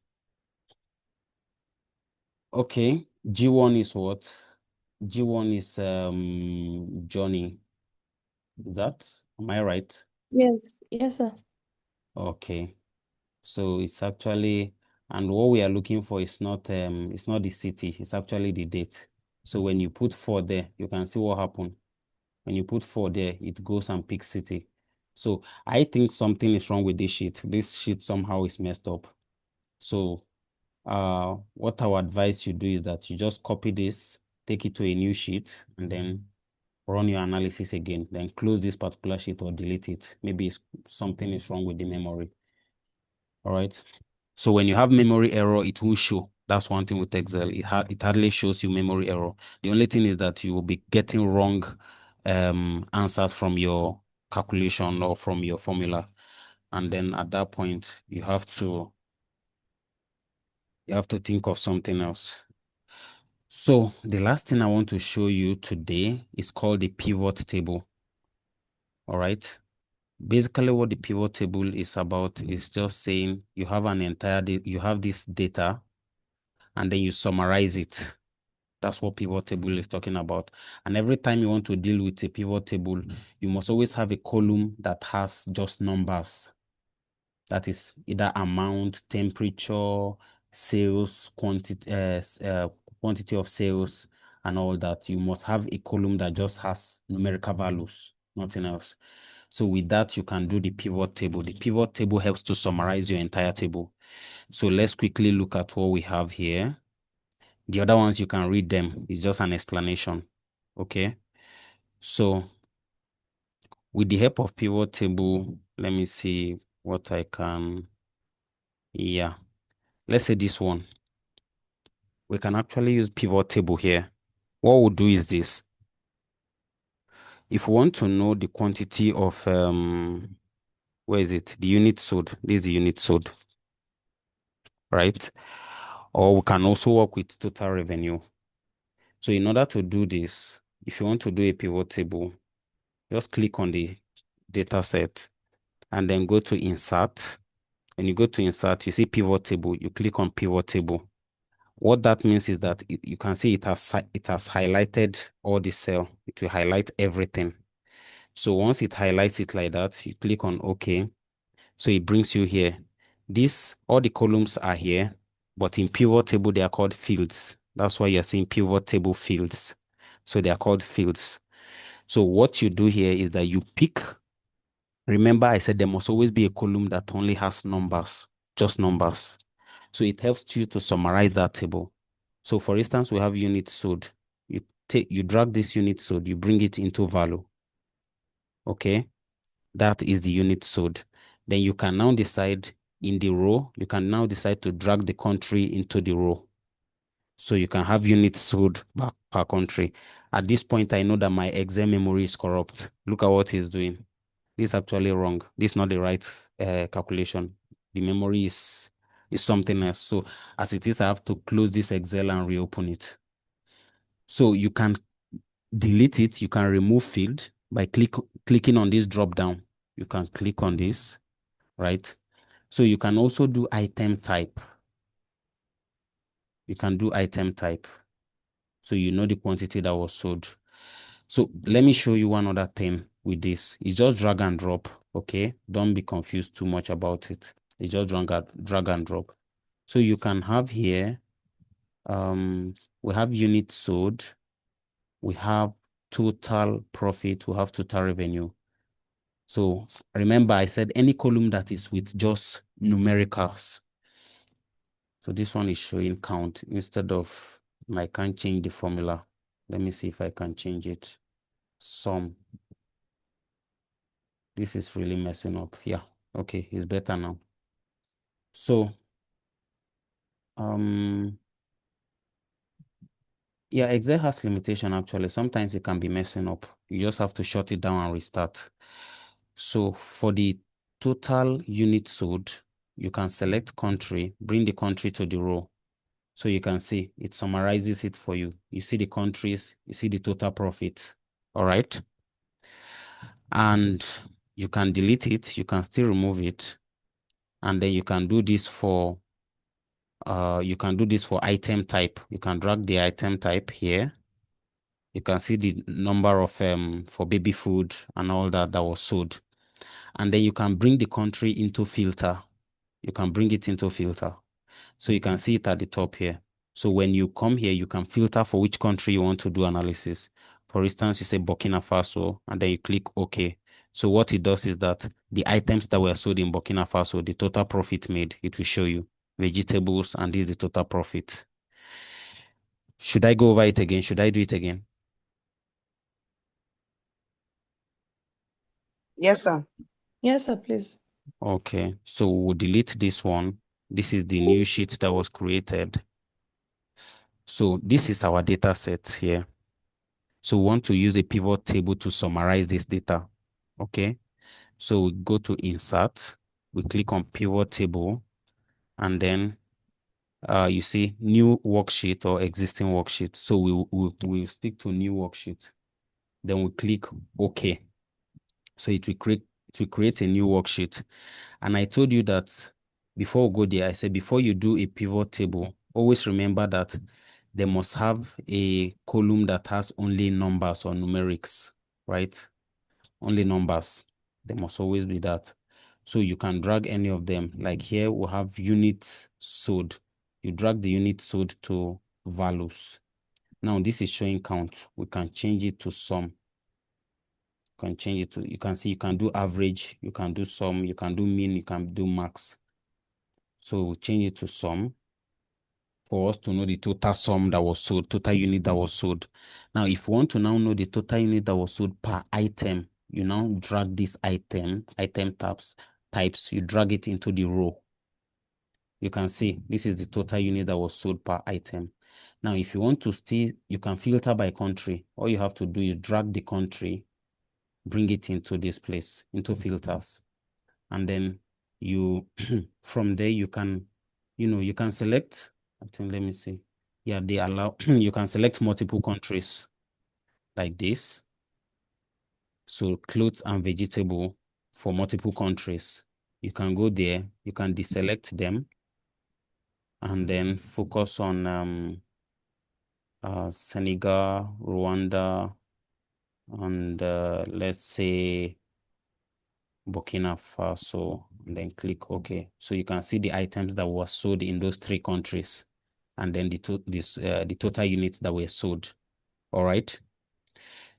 Okay, G1 is what? G1 is Johnny. Am I right? Yes, sir. Okay. So it's actually, and what we are looking for is it's not the city, it's actually the date. So when you put 4 there, you can see what happened. When you put 4 there, it goes and picks city. So I think something is wrong with this sheet. This sheet somehow is messed up. So what I would advise you do is that you just copy this, take it to a new sheet, and then run your analysis again. Then close this particular sheet or delete it. Maybe something is wrong with the memory. All right. So when you have memory error, it will show. That's one thing with Excel. It hardly shows you memory error. The only thing is that you will be getting wrong answers from your calculation or from your formula. And then at that point, you have to think of something else. So the last thing I want to show you today is called the pivot table. All right. Basically, what the pivot table is about is just saying you have you have this data and then you summarize it. That's what pivot table is talking about. And every time you want to deal with a pivot table, you must always have a column that has just numbers. That is either amount, temperature, sales, quantity of sales, and all that. You must have a column that just has numerical values, nothing else. So with that, you can do the pivot table. The pivot table helps to summarize your entire table. So let's quickly look at what we have here. The other ones, you can read them. It's just an explanation. Okay. So with the help of pivot table, let me see what I can. Yeah. Let's say this one. We can actually use pivot table here. What we'll do is this. If we want to know the quantity of, where is it? The unit sold. This is the unit sold, right? Or we can also work with total revenue. So in order to do this, if you want to do a pivot table, just click on the data set and then go to insert. When you go to insert, you see pivot table, you click on pivot table. What that means is that you can see it has highlighted all the cell. It will highlight everything. So once it highlights it like that, you click on OK. So it brings you here. All the columns are here, but in pivot table, they are called fields. That's why you're seeing pivot table fields. So they are called fields. So what you do here is that you pick. Remember, I said there must always be a column that only has numbers, just numbers. So it helps you to summarize that table. So for instance, we have unit sold. You drag this unit sold, you bring it into value. Okay, that is the unit sold. Then you can now decide in the row, you can now decide to drag the country into the row. So you can have units sold per country. At this point, I know that my Excel memory is corrupt. Look at what he's doing. This is actually wrong. This is not the right calculation. The memory is something else. So as it is, I have to close this Excel and reopen it. So you can delete it. You can remove field by clicking on this drop down. You can click on this, right? So you can also do item type. You can do item type. So you know the quantity that was sold. So let me show you one other thing with this. It's just drag and drop, okay? Don't be confused too much about it. It's just drag and drop. So you can have here, we have units sold, we have total profit, we have total revenue. So remember, I said any column that is with just numericals. So this one is showing count instead of, I can't change the formula. Let me see if I can change it. Sum. This is really messing up. Yeah, okay, it's better now. So, yeah, Excel has limitation actually. Sometimes it can be messing up. You just have to shut it down and restart. So for the total unit sold, you can select country, bring the country to the row. So you can see it summarizes it for you. You see the countries, you see the total profit. All right. And you can delete it, you can still remove it. And then you can do this for item type. You can drag the item type here. You can see the number of for baby food and all that was sold. And then you can bring the country into filter. You can bring it into filter. So you can see it at the top here. So when you come here, you can filter for which country you want to do analysis. For instance, you say Burkina Faso, and then you click OK. So what it does is that the items that were sold in Burkina Faso, the total profit made, it will show you vegetables, and this is the total profit. Should I go over it again? Should I do it again? Yes, sir. Yes, sir, please. Okay, so we'll delete this one. This is the new sheet that was created. So this is our data set here. So we want to use a pivot table to summarize this data. Okay. So we go to insert, we click on pivot table, and then you see new worksheet or existing worksheet. So we'll stick to new worksheet. Then we click OK. So it will create a new worksheet. And I told you that before we go there, I said before you do a pivot table, always remember that they must have a column that has only numbers or numerics, right? Only numbers. There must always be that. So you can drag any of them. Like here we have units sold. You drag the unit sold to values. Now this is showing count. We can change it to sum. You can change it to, you can see you can do average, you can do sum, you can do mean, you can do max. So we'll change it to sum for us to know the total sum that was sold, total unit that was sold. Now, if you want to now know the total unit that was sold per item, you now drag this item types, you drag it into the row. You can see this is the total unit that was sold per item. Now, if you want to still, you can filter by country. All you have to do is drag the country, bring it into this place, into filters. And then you, from there, you can, you can select, I think, let me see. Yeah, they allow, you can select multiple countries like this. So clothes and vegetable for multiple countries. You can go there, you can deselect them and then focus on Senegal, Rwanda, and let's say Burkina Faso, and then click OK. So you can see the items that were sold in those three countries, and then the total units that were sold. All right.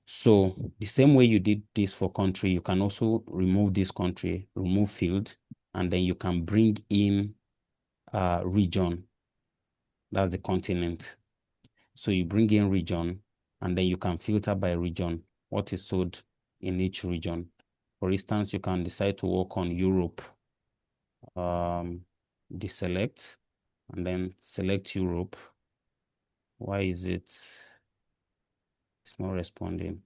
So the same way you did this for country, you can also remove this country, remove field, and then you can bring in region. That's the continent. So you bring in region, and then you can filter by region, what is sold in each region. For instance, you can decide to work on Europe. Deselect, and then select Europe. Why is it's not responding?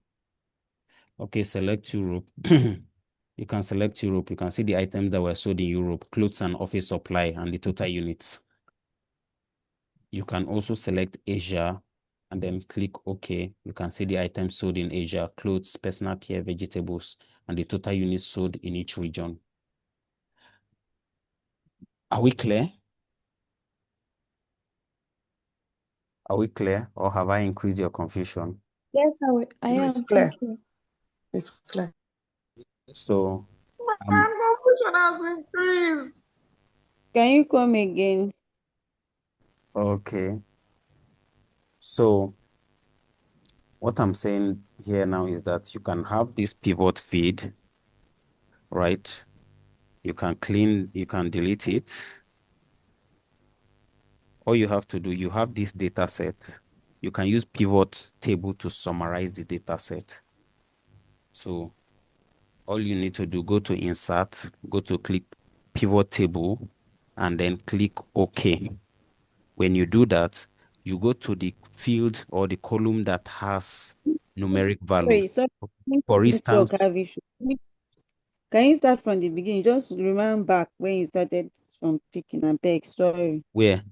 Okay, select Europe. You can select Europe. You can see the items that were sold in Europe, clothes and office supply, and the total units. You can also select Asia and then click OK. You can see the items sold in Asia, clothes, personal care, vegetables, and the total units sold in each region. Are we clear? Are we clear, or have I increased your confusion? Yes, I No, am. it's clear. Thank you. It's clear. So, And confusion has increased. Can you come again? okay. So what I'm saying here now is that you can have this pivot feed, right? You can delete it. All you have to do, you have this data set. You can use pivot table to summarize the data set. So all you need to do, go to insert, go to click pivot table, and then click OK. When you do that, you go to the field or the column that has numeric value. Sorry, For network instance, have issue. Can you start from the beginning? Just remember back when you started from picking and beg. Sorry. where?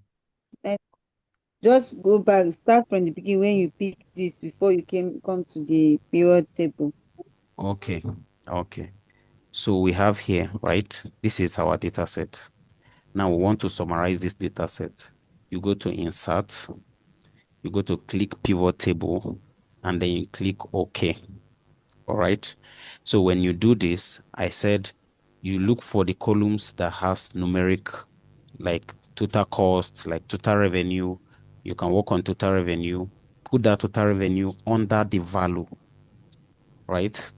Just go back, start from the beginning when you pick this before you come to the period table. Okay. Okay. So we have here, right? This is our data set. Now we want to summarize this data set. You go to insert, you go to click pivot table, and then you click OK. All right. So when you do this, I said you look for the columns that has numeric, like total cost, like total revenue. You can work on total revenue, put that total revenue under the value, right?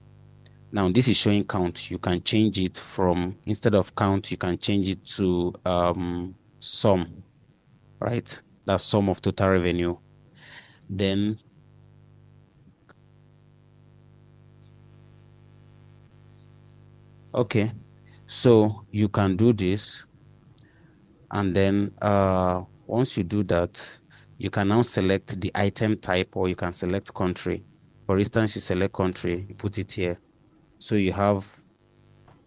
Now this is showing count. You can change it from, instead of count, you can change it to sum, right? That's sum of total revenue. Then okay, so you can do this, and then once you do that, you can now select the item type, or you can select country. For instance, you select country, you put it here. So you have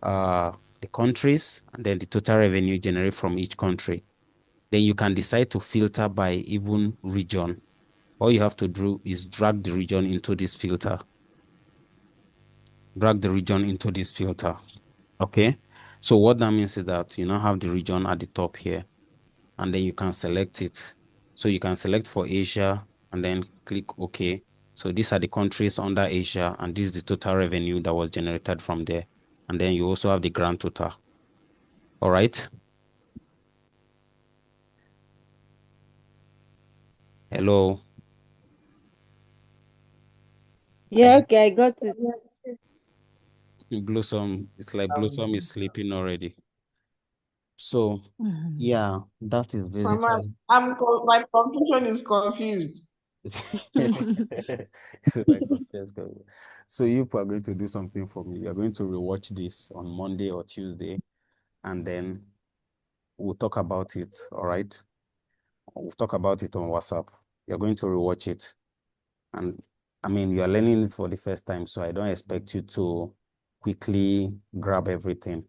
the countries and then the total revenue generated from each country. Then you can decide to filter by even region. All you have to do is drag the region into this filter. Drag the region into this filter. Okay. So what that means is that you now have the region at the top here, and then you can select it. So you can select for Asia and then click OK. So these are the countries under Asia, and this is the total revenue that was generated from there. And then you also have the grand total. All right. Hello. Yeah, okay, I got it. Blossom, it's like Blossom is sleeping already. So yeah, that is So basically my confusion is confused. It's like, okay, go. So you are going to do something for me. You're going to rewatch this on Monday or Tuesday, and then we'll talk about it. All right. We'll talk about it on WhatsApp. You're going to rewatch it. And I mean, you are learning it for the first time, so I don't expect you to quickly grab everything.